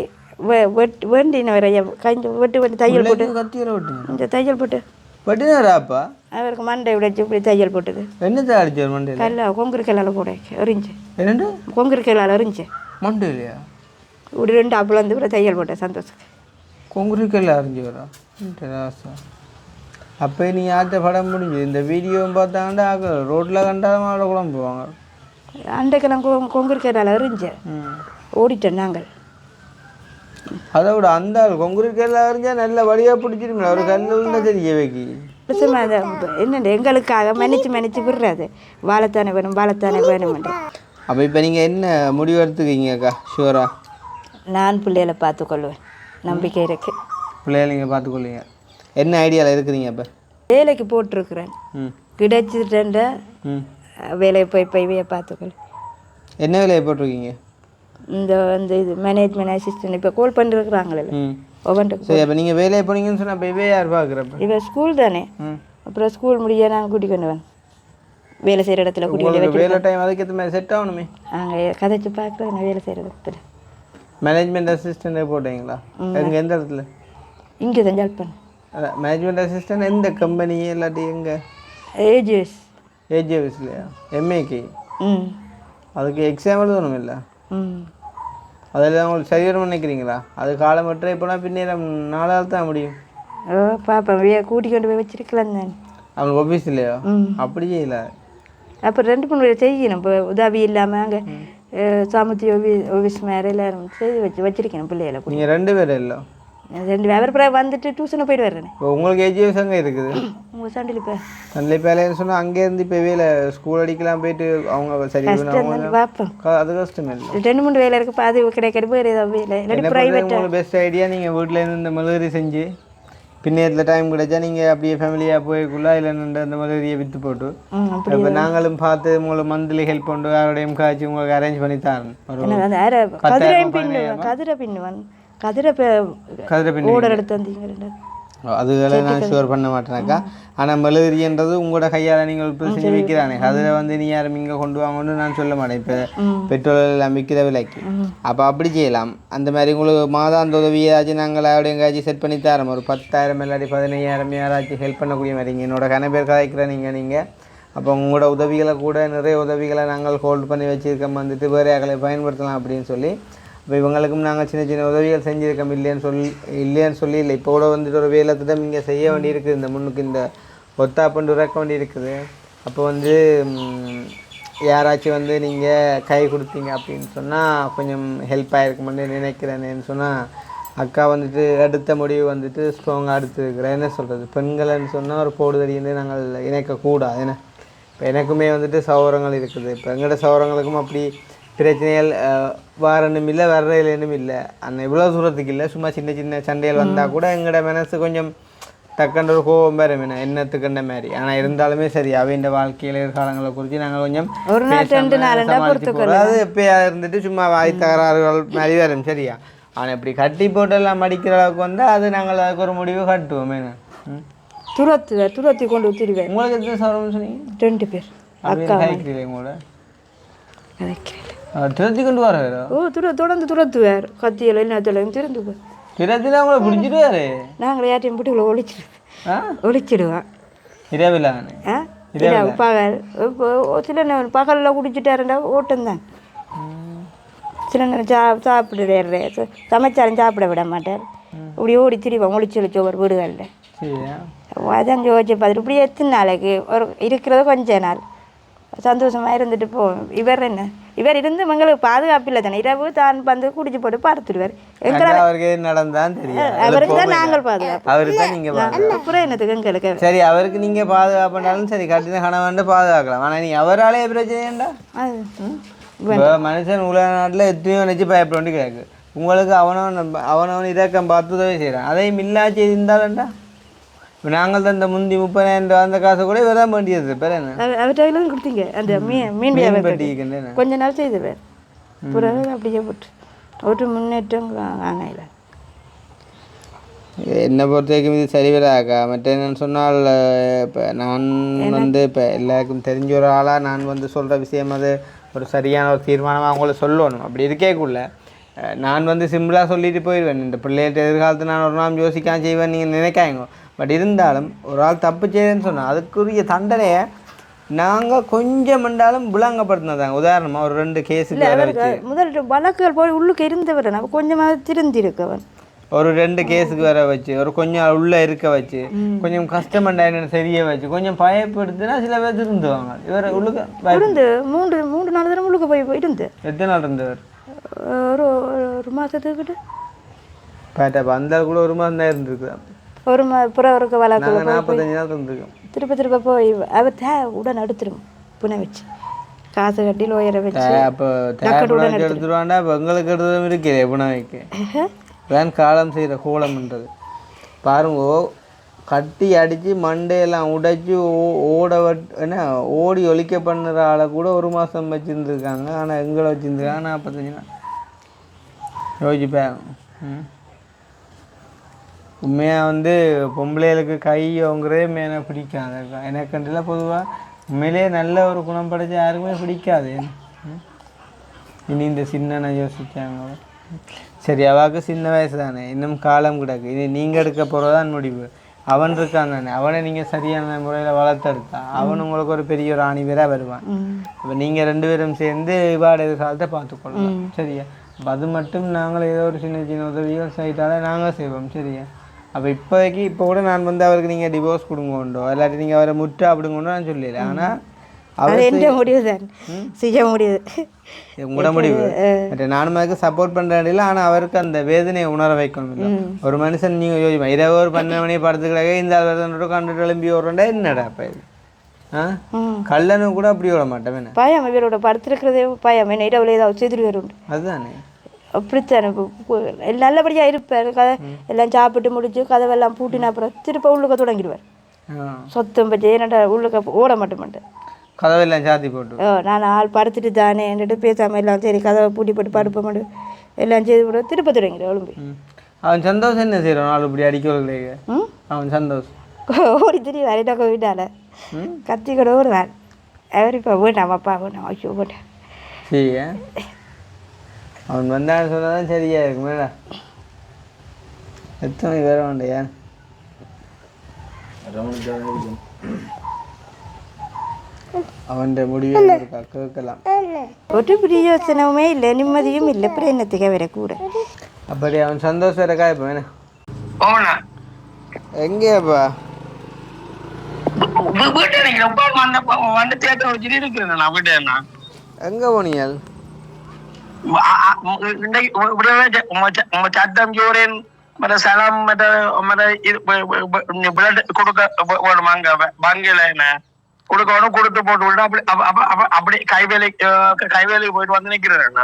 வேண்டின வரைய கொஞ்சம் வெட்டு தையல் போட்டு கத்தியில் விட்டு இந்த தையல் போட்டு வெட்டினாராப்பா? அவருக்கு மண்டை விடைச்சு இப்படி தையல் போட்டுது. என்னத்தை அடிச்சார் மண்டையில்? கல்ல கொங்குரு கல்லால் கூட எரிஞ்சு. என்னண்டு கொங்குரு கல்லால் எரிஞ்சு மண்டையிலையா? இப்படி 2 அப்பளம் வந்து இப்படி தையல் போட்டேன். சந்தோஷம். கொங்குருக்கெல்லாம் அறிஞ்சு வரா ராசா. அப்போ நீ ஆற்ற படம் முடிஞ்சு இந்த வீடியோவும் பார்த்தாங்கண்டா ரோட்டில் கண்டாலும் அவளை குழம்பு போவாங்க. அண்டைக்கெல்லாம் கொங்குரு கல்லால் எரிஞ்சு ஓடிட்டோம் நாங்கள். அதை விட அந்த கொங்குருக்கெல்லாம் அறிஞ்சா நல்ல வழியாக பிடிச்சிருங்களா? ஒரு கல்லுன்னா தெரிய வைக்கி என்னண்டு எங்களுக்காக மன்னிச்சு விடுறாது. வாழைத்தானே வேணும். அப்போ இப்போ நீங்கள் என்ன முடிவு எடுத்துக்கிங்கக்கா? ஷுவரா? நான் பிள்ளைகளை பார்த்துக்கொள்வேன், நம்பிக்கை இருக்கு. பிள்ளைகளை நீங்கள் பார்த்துக்கொள்ளுங்க. என்ன ஐடியாவில் இருக்கிறீங்க? அப்போ வேலைக்கு போட்டிருக்கிறேன். கிடைச்சிட்டேன்ட வேலையை போய் பார்த்துக்கொள். என்ன வேலையை போட்டிருக்கீங்க? இந்த இது மேனேஜ்மெண்ட் அசிஸ்டன்ட் இப்போ கால் பண்ணிருக்கிறாங்களே ஒவ்வொன்றுக்கு. சரி அப்போ நீங்கள் வேலையை போனீங்கன்னு சொன்னால் இப்போ யார் பார்க்குறப்ப? இப்போ ஸ்கூல் தானே. அப்புறம் ஸ்கூல் முடிய நான் கூட்டிக் கொண்டு வேன் வேலை செய்கிற இடத்துல கூட்டிகிட்டு வேலை டைம் அதுக்கேற்ற மாதிரி செட் ஆகணுமே. அங்கே கதைச்சு பார்க்குறது நான் வேலை செய்கிற இடத்துல மேனேஜ்மெண்ட் அசிஸ்டண்ட்டே போட்டீங்களா? எந்த இடத்துல? இங்கே தான் ஹெல்ப் பண்ணேன். அதான் மேனேஜ்மெண்ட் அசிஸ்டன்ட் எந்த கம்பெனி இல்லாட்டி எங்கே? ஏஜிஎஸ்லையா? எம்ஏக்கு? அதுக்கு எக்ஸாம் எழுதணும் இல்லை? அதில் உங்களுக்கு சரியாக நினைக்கிறீங்களா? அது காலமற்ற இப்போனா பின்னேரம் 4 நாள் தான் முடியும். பாப்பா கூட்டிக் கொண்டு போய் வச்சிருக்கலாம் தான். அவங்களுக்கு ஆஃபீஸ் இல்லையா? அப்படி செய்யல. அப்போ 2-3 பேர் செய்யணும். இப்போ உதவி இல்லாமல் அங்கே சாமர்த்திய ஆஃபீஸ் மேலே எல்லாரும் செய்து வச்சிருக்கணும் பிள்ளைகளை. நீங்கள் 2 பேர் இல்லை? 2 அவர் பிறகு வந்துட்டு டியூஷனை போயிட்டு வர்றேன். இப்போ உங்களுக்கு எஜுகேஷன் அங்கே இருக்குது உங்கள் சண்டில் இப்போ நல்ல பேலைன்னு சொன்னால் அங்கேருந்து இப்போ வேலை ஸ்கூல் அடிக்கலாம் போயிட்டு அவங்க சரி பார்ப்போம். அது கஷ்டம் இல்லை. 2-3 வேலை இருக்குது. அது கிடைக்கிறது வேறு ஏதாவது வேலை இல்லாட்டி ப்ரைவேட். உங்களுக்கு பெஸ்ட் ஐடியா நீங்கள் வீட்டிலேருந்து இந்த மலரி செஞ்சு பின்னேரத்தில் டைம் கிடைச்சா நீங்கள் அப்படியே ஃபேமிலியாக போய்க்குள்ளே இல்லை அந்த மலரியை விற்று போட்டு இப்போ நாங்களும் பார்த்து உங்களுக்கு மந்த்லி ஹெல்ப் பண்ணி யாரோடையும் காய்ச்சி உங்களுக்கு அரேஞ்ச் பண்ணி தரேன். கதிரை ஓடர் எடுத்து வந்தீங்க. அதுகளை நான் ஷுவர் பண்ண மாட்டேனாக்கா. ஆனால் மெழுகுறின்றது உங்களோட கையால் நீங்கள் இப்போ செஞ்சு விற்கிறானே அதில் நீ யாரும் இங்கே கொண்டு வாங்கன்னு நான் சொல்ல மாட்டேன். இப்போ பெட்ரோல் எல்லாம் விற்கிற விலைக்கு அப்போ அப்படி செய்யலாம். அந்த மாதிரி உங்களுக்கு மாதாந்த உதவி ஏதாச்சும் நாங்கள் அவடைய எங்கேயாச்சும் செட் பண்ணி தரோம். ஒரு 10,000 இல்லாட்டி 15,000 யாராச்சும் ஹெல்ப் பண்ணக்கூடிய மாதிரி என்னோட கணபேர் கதைக்கிற நீங்கள் அப்போ உங்களோட உதவிகளை கூட நிறைய உதவிகளை நாங்கள் ஹோல்ட் பண்ணி வச்சுருக்கோம். வந்துட்டு வேறு யார்களை பயன்படுத்தலாம் அப்படின்னு சொல்லி இப்போ இவங்களுக்கும் நாங்கள் சின்ன சின்ன உதவிகள் செஞ்சுருக்கோம். இல்லைன்னு சொல்லி இல்லை இப்போ கூட வந்துட்டு ஒரு வேலை திட்டம் இங்கே செய்ய வேண்டியிருக்குது. இந்த முன்னுக்கு இந்த ஒத்தாப்பண்டு இறக்க வேண்டி இருக்குது. அப்போ யாராச்சும் நீங்கள் கை கொடுத்தீங்க அப்படின்னு சொன்னால் கொஞ்சம் ஹெல்ப்பாக இருக்குமென்னு நினைக்கிறேன்னு சொன்னால் அக்கா அடுத்த முடிவு ஸ்ட்ராங்காக எடுத்துருக்குறேன். என்ன சொல்கிறது, பெண்கள்னு சொன்னால் ஒரு போடுதடின்னு நாங்கள் இணைக்கக்கூடாது. ஏன்னா இப்போ எனக்குமே சௌரங்கள் இருக்குது. இப்போ எங்களோட சௌரங்களுக்கும் அப்படி பிரச்சனைகள் வாரணும் இல்லை வர்றதுலேனும் இல்லை. அந்த இவ்வளோ தூரத்துக்கு இல்லை, சும்மா சின்ன சின்ன சண்டைகள் வந்தால் கூட எங்களோட மனசு கொஞ்சம் டக்குன்ற ஒரு கோபம் வேறு என்னத்துக்குன்ற மாதிரி. ஆனால் இருந்தாலுமே சரி அவையின் வாழ்க்கையில் எதிர்காலங்களை குறித்து நாங்கள் கொஞ்சம் அது எப்பயா இருந்துட்டு சும்மா வாய் தகராறுகள் மாதிரி வரும் சரியா. ஆனால் இப்படி கட்டி போட்டெல்லாம் மடிக்கிற அளவுக்கு வந்தால் அது நாங்கள் அதுக்கு ஒரு முடிவு கட்டுவோம். துரத்தி கொண்டு ஊற்றிடுவேன். உங்களுக்கு எத்தனை சௌரம் சொன்னீங்க? 2 பேர் அக்கா உங்களோட துரத்தி கொண்டு வர தொடர்ந்து துரத்துவார். கத்தியில் என்ன திறந்துவார். திறத்தில் அவங்கள பிடிச்சிடுவாரு. நாங்கள் யார்ட்டையும் பிடிக்கல ஒழிச்சிடுவோம். இரவில் பகல் இப்போ சில நேரம் பகலில் குடிச்சிட்டாருண்டா ஓட்டம்தான். சில நேரம் சாப்பிடுறாரு, சமைச்சாலும் சாப்பிட விட மாட்டார். இப்படி ஓடி திரிவோம் ஒழிச்சு ஒவ்வொரு வீடுகளில். அதான் யோசிச்சு பார்த்துட்டு இப்படி எத்தனை நாளைக்கு ஒரு இருக்கிறது கொஞ்ச நாள் சந்தோஷமாக இருந்துட்டு போவோம். இவர் இருந்து எங்களுக்கு பாதுகாப்பு இல்லை தானே. இரவு தான் குடிச்சு போட்டு பார்த்துடுவார். அவருக்கு நடந்தான் தெரியும். அவருக்கு தான் நாங்கள் பாதுகாப்பு. அவருக்கு தான் நீங்கள் அப்புறம் என்னத்துக்கு எங்களுக்கு சரி. அவருக்கு நீங்கள் பாதுகாப்புனாலும் சரி கட்டின கணவன் பாதுகாக்கலாம். ஆனால் நீ அவராலே பிரச்சனைண்டா இப்போ மனுஷன் உலக நாட்டில் எத்தனையோ நினச்சி பயப்பட வேண்டி கிடக்கு. உங்களுக்கு அவனவன் இறக்கம் பார்த்து உதவி செய்கிறான். அதையும் இல்லாச்சு இருந்தாலும்டா இப்போ நாங்கள் தான் இந்த முந்தி 30,000 அந்த காசை கூட இவர் தான் வேண்டியது. பேர் என்ன அவர்கிட்ட கொடுத்தீங்க அந்த மீன் பட்டிக்கு கொஞ்ச நாள் செய்துவேன். பிறகு அப்படியே போட்டு ஒரு முன்னேற்றம் காணையில். என்னை பொறுத்த வரைக்கும் இது சரி வராக்கா. மற்ற என்னென்னு சொன்னால் இப்போ நான் இப்போ எல்லாருக்கும் தெரிஞ்ச ஒரு ஆளாக நான் சொல்கிற விஷயம் அது ஒரு சரியான ஒரு தீர்மானமாக அவங்கள சொல்லணும். அப்படி இருக்கேக்குள்ள நான் சிம்பிளாக சொல்லிட்டு போயிடுவேன். இந்த பிள்ளைகிட்ட எதிர்காலத்தில் நான் ஒரு நாள் யோசிக்காமல் செய்வேன் நீங்கள் நினைக்காங்க. பட் இருந்தாலும் ஒரு ஆள் தப்பு செய்யறேன்னு சொன்னால் அதுக்குரிய தண்டனையை நாங்கள் கொஞ்சம் என்றாலும் விளங்கப்படுத்தினதாங்க. உதாரணமாக ஒரு 2 கேஸுக்கு முதல் வழக்குகள் போய் உள்ளுக்கு இருந்தவர் கொஞ்சமாக திருந்திருக்கவன். ஒரு 2 கேஸுக்கு வர வச்சு ஒரு கொஞ்சம் உள்ளே இருக்க வச்சு கொஞ்சம் கஷ்டமண்டா என்னென்னு தெரிய வச்சு கொஞ்சம் பயப்படுத்தினா சில பேர் திருந்துவாங்க. இவர் உள்ளுக்கு இருந்து 3-4 தடவை உள்ளுக்கு போய் இருந்து. எத்தனை நாள் இருந்தவர்? ஒரு மாதத்துக்கிட்ட பேட்டா அந்த கூட ஒரு மாதம் தான் இருந்திருக்குதான். ஒரு புறவருக்கு வழக்கு 45 நாள் இருந்திருக்கோம். திருப்ப போய் அவர் உடன் எடுத்துரும் புனை வச்சு காசு கட்டி லோயரை வச்சு அப்போ எடுத்துருவாண்டா. இப்போ எங்களுக்கு எடுத்ததும் இருக்கிறே புனை வைக்க வேன் காலம் செய்கிற கூலம்ன்றது பாருங்க. கட்டி அடித்து மண்டையெல்லாம் உடைச்சி என்ன ஓடி ஒழிக்க பண்ணுற ஆளை கூட 1 மாதம் வச்சுருந்துருக்காங்க. ஆனால் எங்களை வச்சுருந்துருக்காங்க 45 நாள். யோசிப்பேன். உண்மையாக பொம்பளைகளுக்கு கையோங்கிறதே மேலே பிடிக்காது. எனக்குன்றல பொதுவாக உண்மையிலே நல்ல ஒரு குணம் படைச்ச யாருக்குமே பிடிக்காது. இனி இந்த சின்ன யோசிச்சாங்க. சரி அவாவுக்கு சின்ன வயசு தானே, இன்னும் காலம் கிடக்கு. இனி நீங்கள் எடுக்க போகிறதான் முடிவு. அவன் இருக்கான் தானே, அவனை நீங்கள் சரியான முறையில் வளர்த்தெடுத்தா அவன் உங்களுக்கு ஒரு பெரிய ஒரு ஆணிவராக வருவான். இப்போ நீங்கள் 2 பேரும் சேர்ந்து இவாட எதிர்காலத்தை பார்த்துக்கொள்ளலாம் சரியா. அப்போ அது மட்டும் நாங்கள் ஏதோ ஒரு சின்ன சின்ன உதவிகள் செய்தால நாங்கள் செய்வோம் சரியா. அப்போ இப்போ கூட நான் அவருக்கு நீங்கள் டிவோர்ஸ் கொடுங்கோண்டோ இல்லாட்டி நீங்கள் அவரை முற்று அப்படிங்கோண்டோ நான் சொல்லல. ஆனால் அது எந்த முடிவு தான் செய்ய முடியுது உங்களோட முடிவு மற்ற நானும் அதுக்கு சப்போர்ட் பண்ணுறேன். ஆனால் அவருக்கு அந்த வேதனையை உணர வைக்கணும் இல்லை. ஒரு மனுஷன் நீங்கள் யோசிப்பா இரவு ஒரு 12 மணி படத்துக்கிறாங்க இந்த கண்டு எழும்பி ஓடுறா என்னடா அப்போ இது கல்லனும் கூட அப்படி விட மாட்டேன் பயம் இவரோட படுத்திருக்கிறதே பயம் என்ன இரவுல ஏதாவது செதுரு வரும் அதுதானே அப்படித்தானே நல்லபடியாக இருப்பார் கதை எல்லாம் சாப்பிட்டு முடிச்சு கதவெல்லாம் பூட்டின அப்புறம் திருப்ப உள்ளுக்க தொடங்கிடுவார் சொத்தம் பற்றி என்னடா உள்ளுக்க ஓட மாட்டேன் கதவெல்லாம் சாத்தி போட்டு நான் ஆள் படுத்துட்டு தானே என்னட்டு பேசாமல் எல்லாம் சரி கதவை பூட்டி போட்டு படுப்ப மாட்டேன் எல்லாம் செய்து போட திருப்ப தொடங்கிடுவேன் ஒழும்பு அவன் சந்தோஷம் என்ன செய்கிறான் நாலு இப்படி அடிக்கல அவன் சந்தோஷம் ஓடி திடீர் அரைட்டாக்க வீட்டால கத்தி கூட ஓடுவார் அவர் இப்போ வேண்டாம் அப்பா வேண்டாம் ஐயோ வேண்டாம் சரி அவன் வந்தான்னு சொன்னதான் சரியா இருக்கு மேடா எத்தனை வேற வேண்டையா அவன் முடிவே கேட்கலாம் ஒரு பிரயோசனமே இல்லை நிம்மதியும் இல்லை அப்புறம் என்னத்துக்கு வர கூட அப்படி அவன் சந்தோஷம் இருக்கா இப்போ வேணா எங்கேப்பா எங்க போனீங்க சத்தம் ஜோரேன் மற்ற சலம் கொடுக்க பங்கில என்ன கொடுக்கணும் கொடுத்து போட்டு விட்டு அப்படி கைவேலைக்கு போயிட்டு வந்து நிக்கிறேன்.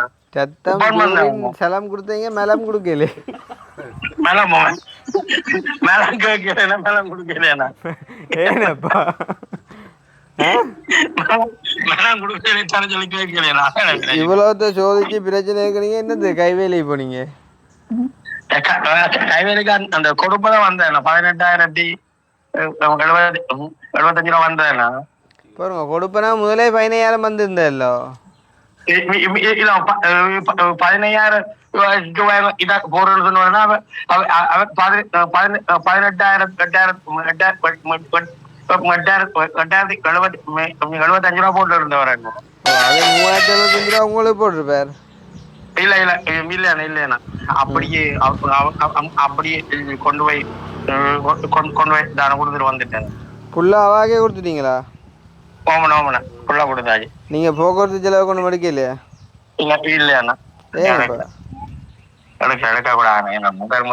சலம் கொடுத்தீங்க மேலம் கொடுக்கல மேலம் மேலம் கேட்கிறேன் மேலம் கொடுக்கல ஏனப்பா இவ்வளவு சோதிச்சு பிரச்சனை இருக்கிறீங்க என்னது கைவேலை போனீங்க கைவேலைக்கு அந்த கொடுப்பதான் வந்தேன் 18,775 ரூபா வந்தேன் பாருங்க கொடுப்பனா முதலே 15,000 வந்திருந்தല്ലോ 15,000 இதா போறேன்னு சொன்னா 8,875 ரூபா போட்டு இருந்தவர 3,075 ரூபா உங்களுக்கு போட்டிருப்பார். இல்ல இல்லண்ணா அப்படியே அப்படியே கொண்டு போய் தானே கொடுத்துட்டு வந்துட்டேன். ஃபுல்லா அவாகே கொடுத்துட்டீங்களா? ஓமண்ணா ஃபுல்லா கொடுத்தாச்சு. நீங்க போக்குவரத்து செலவு கொண்டு மடிக்க இல்லையா? இல்லையாண்ணா எடுக்க கூடாது முதல்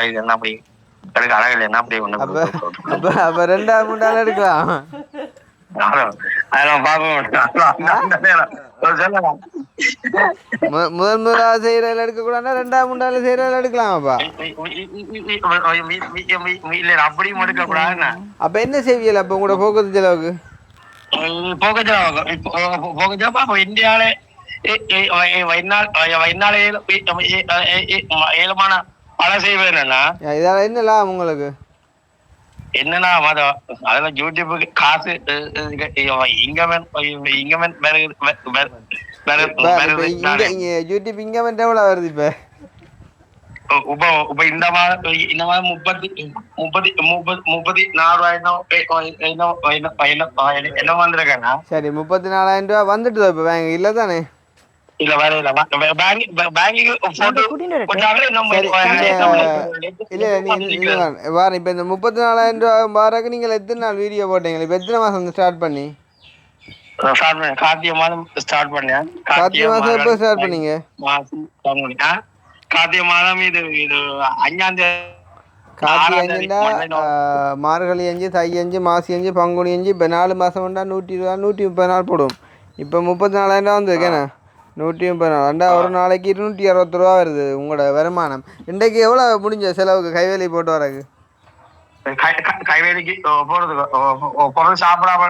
இது என்ன அப்படி எடுக்க அழகில்லை என்ன அப்படி ஒண்ணு அப்ப 2,000-3,000 எடுக்கலாம். முதலாவது செய்யறதுல எடுக்க கூடாதுன்னா 2,000-3,000 செய்யறதுல எடுக்கலாமாப்பா? அப்படியும் எடுக்க கூடாதுண்ணா. அப்ப என்ன செய்வீங்க அப்ப உங்களோட போக்குவரத்து செலவுக்கு? இந்தியாவில ஏழுமான பல செய்வேன்னா இதால என்ன லாபம் உங்களுக்கு? என்னன்னா அதெல்லாம் யூடியூபுக்கு காசு யூடியூப் இன்கம் எவ்வளவு வருது இப்ப? இப்ப இந்த மாதம் 34,000 என்ன வந்திருக்காங்க. சரி 34,000 ரூபாய் வந்துட்டு இப்ப பேங்க் இல்ல தானே? இல்ல வர இல்ல பேங்கிங் போட்டு இல்ல வார இப்ப இந்த 34,000 ரூபாய் வாரக்கு நீங்க எத்தனை நாள் வீடியோ போட்டீங்க? இப்ப எத்தனை மாசம் ஸ்டார்ட் பண்ணி? கார்த்திகை மாதம் ஸ்டார்ட் பண்ணேன். கார்த்திகை மாசம் எப்ப ஸ்டார்ட் பண்ணீங்க? கார்த்திகை மாதம் இது 5ஆம் தேதி. கார்த்திகை 5 மார்கழி 5 தை 5 மாசி 5 பங்குனி 5 இப்போ 4 மாதம் வந்தா 120 130 நாள் போடும். இப்போ 34,000 ரூபா வந்துருக்கேண்ணா 130 நாள் அண்டா ஒரு நாளைக்கு 260 ரூபா வருது உங்களோட வருமானம். இன்றைக்கு எவ்வளோ முடிஞ்ச செலவுக்கு கைவேலி போட்டு வரக்கு? கைவேலிக்கு போறதுக்கு பொருள் சாப்பிடாம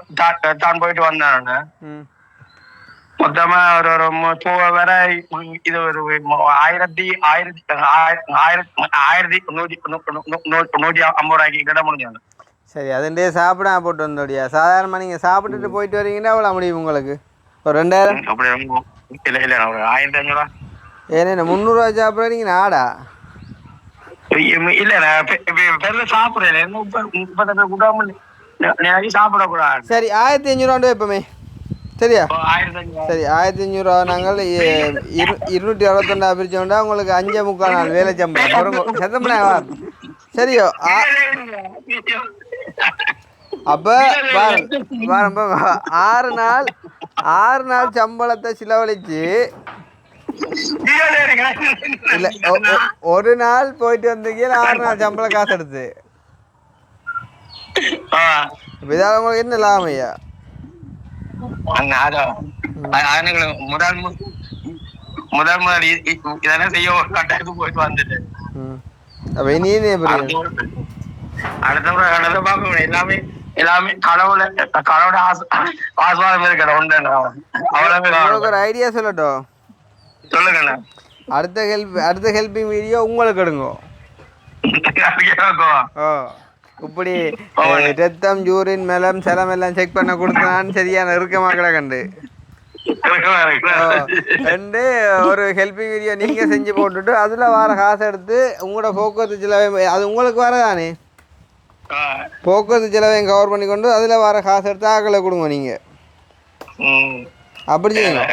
தான் போயிட்டு வந்தேன். மொத்தமா ஒரு வர இது ஒரு 1,150 ரூபாய்க்கு கிட்ட முடிஞ்சாங்க. சரி அதுண்டே சாப்பிட போட்டு வந்தோடியா? சாதாரணமாக நீங்கள் சாப்பிட்டுட்டு போயிட்டு வரீங்கன்னா எவ்வளோ முடியும் உங்களுக்கு? ஒரு 2,000 அப்படி இல்லை ஒரு 1,500 ரூபா. ஏன்னா 300 ரூபா சாப்பிட்ற நீங்கள் நாடா? இல்ல பெருல சாப்பிடுறேன் சாப்பிடக்கூடாது. சரி 1,500 ரூபா எப்பவுமே சரியா? சரி 1,500 ரூபா நாங்கள் 262 பிரிச்சோம்னா உங்களுக்கு 5.25 நாள் வேலை சம்பளம் சத்தம்னா சரியோ? அப்போ பாருங்க 6 நாள் சம்பளத்தை செலவழிச்சு இல்லை ஒரு நாள் போயிட்டு வந்தீங்க 6 நாள் சம்பள காசு எடுத்து இப்போ இதால் உங்களுக்கு என்ன லாபம் ஐயா? முதல் இதெல்லாம் செய்ய கட்டாயத்துக்கு போயிட்டு வந்துட்டு அப்போ இனி அடுத்த முறை பார்க்க எல்லாமே எல்லாமே கடவுளோட ஆஸ்வாதம் இருக்கிற ஒன்று உங்களுக்கு ஒரு ஐடியா சொல்லட்டும். சொல்லுங்கண்ணா. அடுத்த ஹெல்பிங் வீடியோ உங்களுக்கு எடுங்க. இப்படி ரத்தம் யூரின் மெலம் செலம் எல்லாம் செக் பண்ண கொடுத்தான் சரியான இறுக்கமாக கண்டு ஒரு ஹெல்பிங் வீடியோ நீங்க செஞ்சு போட்டுட்டு அதுல வர காசை எடுத்து உங்களோட போக்குவரத்து செலவை அது உங்களுக்கு வரதானே போக்குவரத்து செலவையும் கவர் பண்ணி கொண்டு அதுல வர காசு எடுத்து ஆக்களை கொடுங்க நீங்க அப்படி செய்யணும்.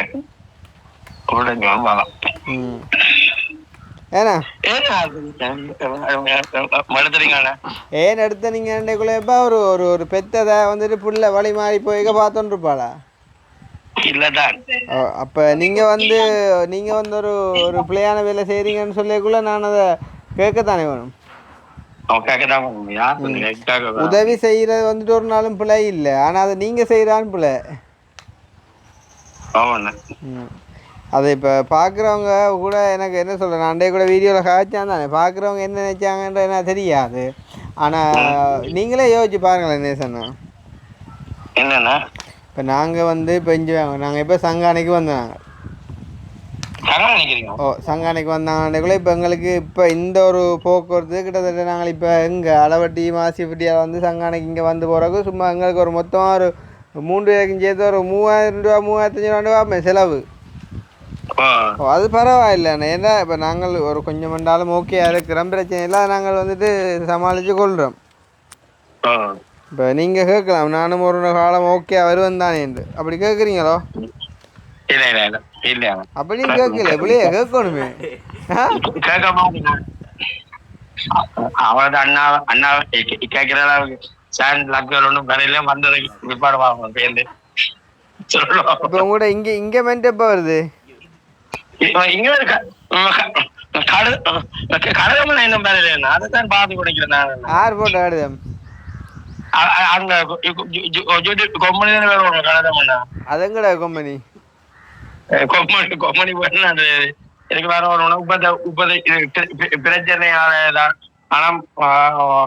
ஏன்னா ஏன் எடுத்த நீங்கக்குள்ளப்பா ஒரு ஒரு ஒரு பெத்ததை வந்துட்டு புள்ள வழி மாறி போய் பார்த்தோன்னு இருப்பாளா? அப்போ நீங்கள் வந்து ஒரு ஒரு பிள்ளையான வேலை செய்கிறீங்கன்னு சொல்லக்குள்ள நான் அதை கேட்கத்தானே வேணும். உதவி செய்கிறது வந்துட்டு ஒரு நாளும் பிள்ளை இல்லை, ஆனால் அதை நீங்கள் செய்கிறான்னு பிள்ளை. அதை இப்போ பார்க்குறவங்க கூட எனக்கு என்ன சொல்கிறேன், நான் அண்டே கூட வீடியோவில் காய்ச்சான் தானே பார்க்குறவங்க என்ன நினச்சாங்கன்ற எனக்கு தெரியாது. ஆனால் நீங்களே யோசிச்சு பாருங்களேன் நேசண்ணா. என்னண்ணா இப்போ நாங்கள் வந்து இப்போ இஞ்சி வாங்க நாங்கள் இப்போ சங்கானைக்கு வந்தாங்க. சங்கானைக்கு வந்தாங்கன்றக்குள்ள இப்போ எங்களுக்கு இப்போ இந்த ஒரு போக்குவரத்து கிட்டத்தட்ட நாங்கள் இப்போ எங்கே அளவட்டி மாசிப்பட்டியால் வந்து சங்கானைக்கு இங்கே வந்து போகிறக்கு சும்மா எங்களுக்கு ஒரு மொத்தமாக ஒரு 3 பேருக்கும் சேர்த்து ஒரு 3000 ரூபா 3500 செலவு. அது பரவாயில்லைண்ணே. ஏன்னா இப்போ நாங்கள் ஒரு கொஞ்சம் மண்டாலும் ஓகே இருக்கிறோம், பிரச்சனை இல்லை, நாங்கள் வந்துட்டு சமாளித்து கொள்கிறோம். இப்போ நீங்கள் கேட்கலாம் நானும் ஒரு காலம் ஓகே வருவேன் தானே என்று அப்படி கேட்குறீங்களோ? அப்படி கேட்கல இப்படியே கேட்கணுமே. அவரது அண்ணா அண்ணா கேட்கிற ஒன்றும் வரையில வந்தது விப்பாடுவாங்க பேருந்து சொல்லுவோம். இப்போ உங்களோட இங்கே மென்ட் எப்போ வருது? இங்க கடகம் என்ன பேரு அதைத்தான் பார்த்து கொடுக்கிறேன் நான். யார் போட்ட கடிதம்? அங்க கொம்பனி தானே கடகம். அதங்கடா கொம்பனி கொம்பனி போயிட்டு அது எனக்கு வேற ஒரு உபதை பிரச்சனையால பணம்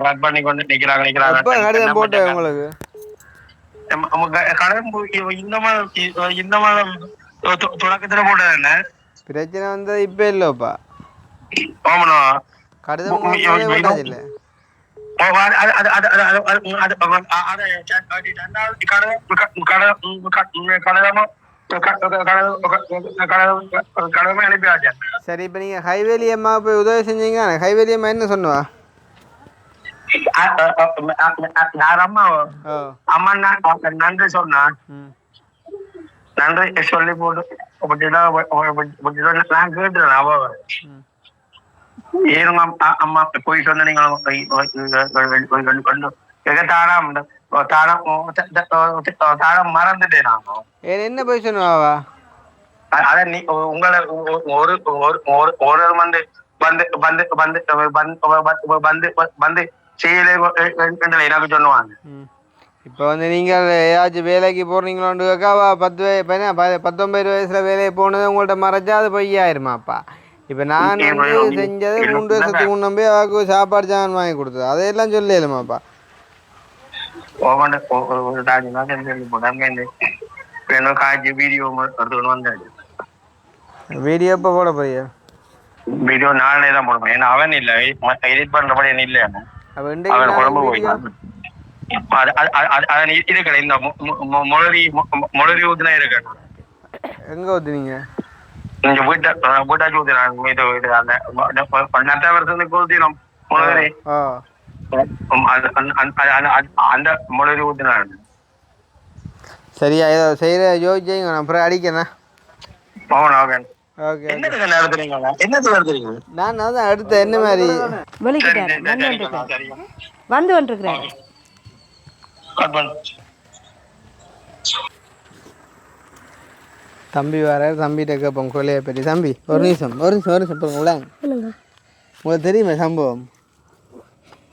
ரன் பண்ணி கொண்டு நிக்கிறாங்க. கடிதம் போட்ட உங்களுக்கு கடகம் இந்த மாதம் தொடக்கத்துல போட்டது என்ன பிரச்சனை வந்து இப்ப இல்லப்பா. ஆமாண்ணா கடிதம் இல்லை. சரி இப்ப நீங்க ஹைவேலி அம்மா போய் உதவி செஞ்சீங்க, ஹைவேலி அம்மா என்ன சொன்னவா? அம்மா நன்றி சொன்னா நன்றி சொல்லி போட்டு நான் கேட்டுறேன். அவ ஏனுங்க அம்மா போயிட்டு வந்து நீங்க தானம் மறந்துட்டேன். நான் என்ன போய் சொன்னவா? அத நீ உங்களை ஒரு வந்து வந்து வந்து வந்து வந்து வந்து செய்யல எனக்கு சொல்லுவாங்க. இப்போ வந்து நீங்கள் ஏதாச்சும் வேலைக்கு போகிறீங்களோன்னு 19 வயசில் வேலைக்கு போனது உங்கள்கிட்ட மறைச்சா அது பொய்யாயிருமாப்பா. இப்போ நான் வந்து செஞ்சது 3 வருஷத்துக்கு முன்னே அவருக்கு சாப்பாடு சாமான் வாங்கி கொடுத்தது அதையெல்லாம் சொல்லலுமாப்பா. வீடியோ எப்போ போட போறியா? வீடியோ நாளே தான் போடுவேன். ஏன்னா அவன் இல்லை எடிட் பண்ணுறபடி என்ன இல்லை, அவன் குழம்பு போய் இருக்கிற இந்த முளரி ஊத்துனா இருக்கு. எங்க ஊத்துனீங்க? நீங்க வீட்டாச்சு ஊத்தினாங்க. இது அந்த வருஷத்துக்கு ஊத்தினோம் முளரி, அந்த முளரி ஊத்தினாங்க. சரியா ஏதோ செய்யற யோசிச்சு அப்புறம் அடிக்கண்ணா. நான் அதான் அடுத்த என்ன மாதிரி வந்து கொண்டிருக்கிறேன். கட் பண்ணு. தம்பி வர தம்பிகிட்ட கேட்போம் கொலையை பற்றி. தம்பி ஒரு நிமிஷம் போங்க விடாங்க. உங்களுக்கு தெரியுமா சம்பவம்?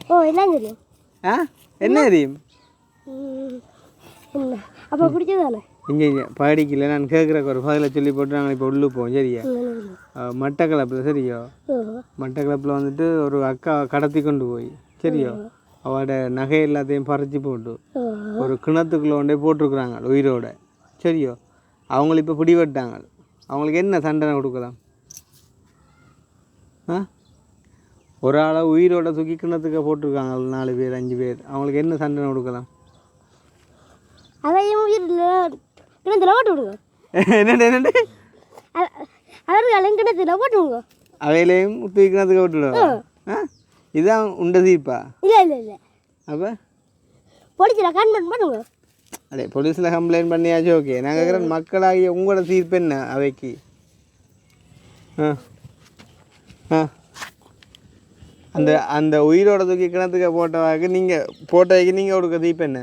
ஓ என்ன தெரியும்? ஆ என்ன தெரியும்? அப்போ பிடிச்சதானே? இங்கே படிக்கல நான் கேட்குறக்கு ஒரு பதிலை சொல்லி போட்டு நாங்கள் இப்போ உள்ளே போவோம். சரியா? மட்டக்களப்பில் சரியோ? மட்டக்களப்பில் வந்துட்டு ஒரு அக்கா கடத்தி கொண்டு போய் சரியோ அவட நகை எல்லாத்தையும் பறித்து போட்டு ஒரு கிணத்துக்குள்ளே கொண்டே போட்டிருக்குறாங்க உயிரோட. சரியோ? அவங்கள இப்போ பிடிபட்டாங்க. அவங்களுக்கு என்ன தண்டனை கொடுக்கலாம்? ஆ ஒரு ஆளை உயிரோட தூக்கி கிணத்துக்கு போட்டிருக்காங்க 4 பேர் 5 பேர். அவங்களுக்கு என்ன தண்டனை கொடுக்கலாம்? அதையும் கிணத்துல போட்டு விடுங்க. என்னண்டு அவர்கள் கிணத்துல போட்டு விடுங்க. அவையிலையும் தூக்கி கிணத்துக்கு போட்டுடுவோம். ஆ இதுதான் உண்ட தீப்பா? இல்லை அப்போ போலீஸில் கம்ப்ளைண்ட் பண்ணுங்க. அடே போலீஸில் கம்ப்ளைண்ட் பண்ணியாச்சு. ஓகே நாங்கள் இருக்கிற மக்களாகிய உங்களோட தீர்ப்பு என்ன அவைக்கு? ஆ ஆ அந்த அந்த உயிரோட தூக்கி கிணத்துக்கு போட்டவாக்கு நீங்கள் போட்டவைக்கு நீங்கள் கொடுக்க தீர்ப்பு என்ன?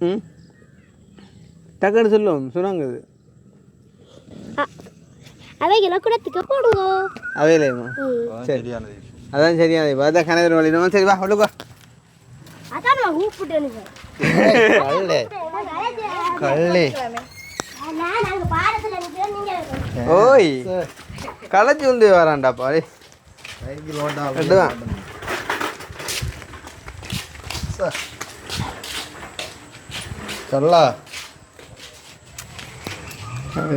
ம் டக்குன்னு சொல்லுவோம் சொன்னாங்க. இது அவைகளை குளத்துக்கு போடுங்க. அவையிலேயுமா? சரி அதான் சரியான தீபம். அதான் கணவர் வழினோமா? சரி வா உள்ளுக்கோ. அதான் நான் கூப்பிட்டேனுங்க. கள்ளே நாங்கள் பாடத்தில் நிற்கிறோம். நீங்கள் ஓய் களைச்சி வந்து வரான்டாப்பா. ரெண்டுதான் சொல்லா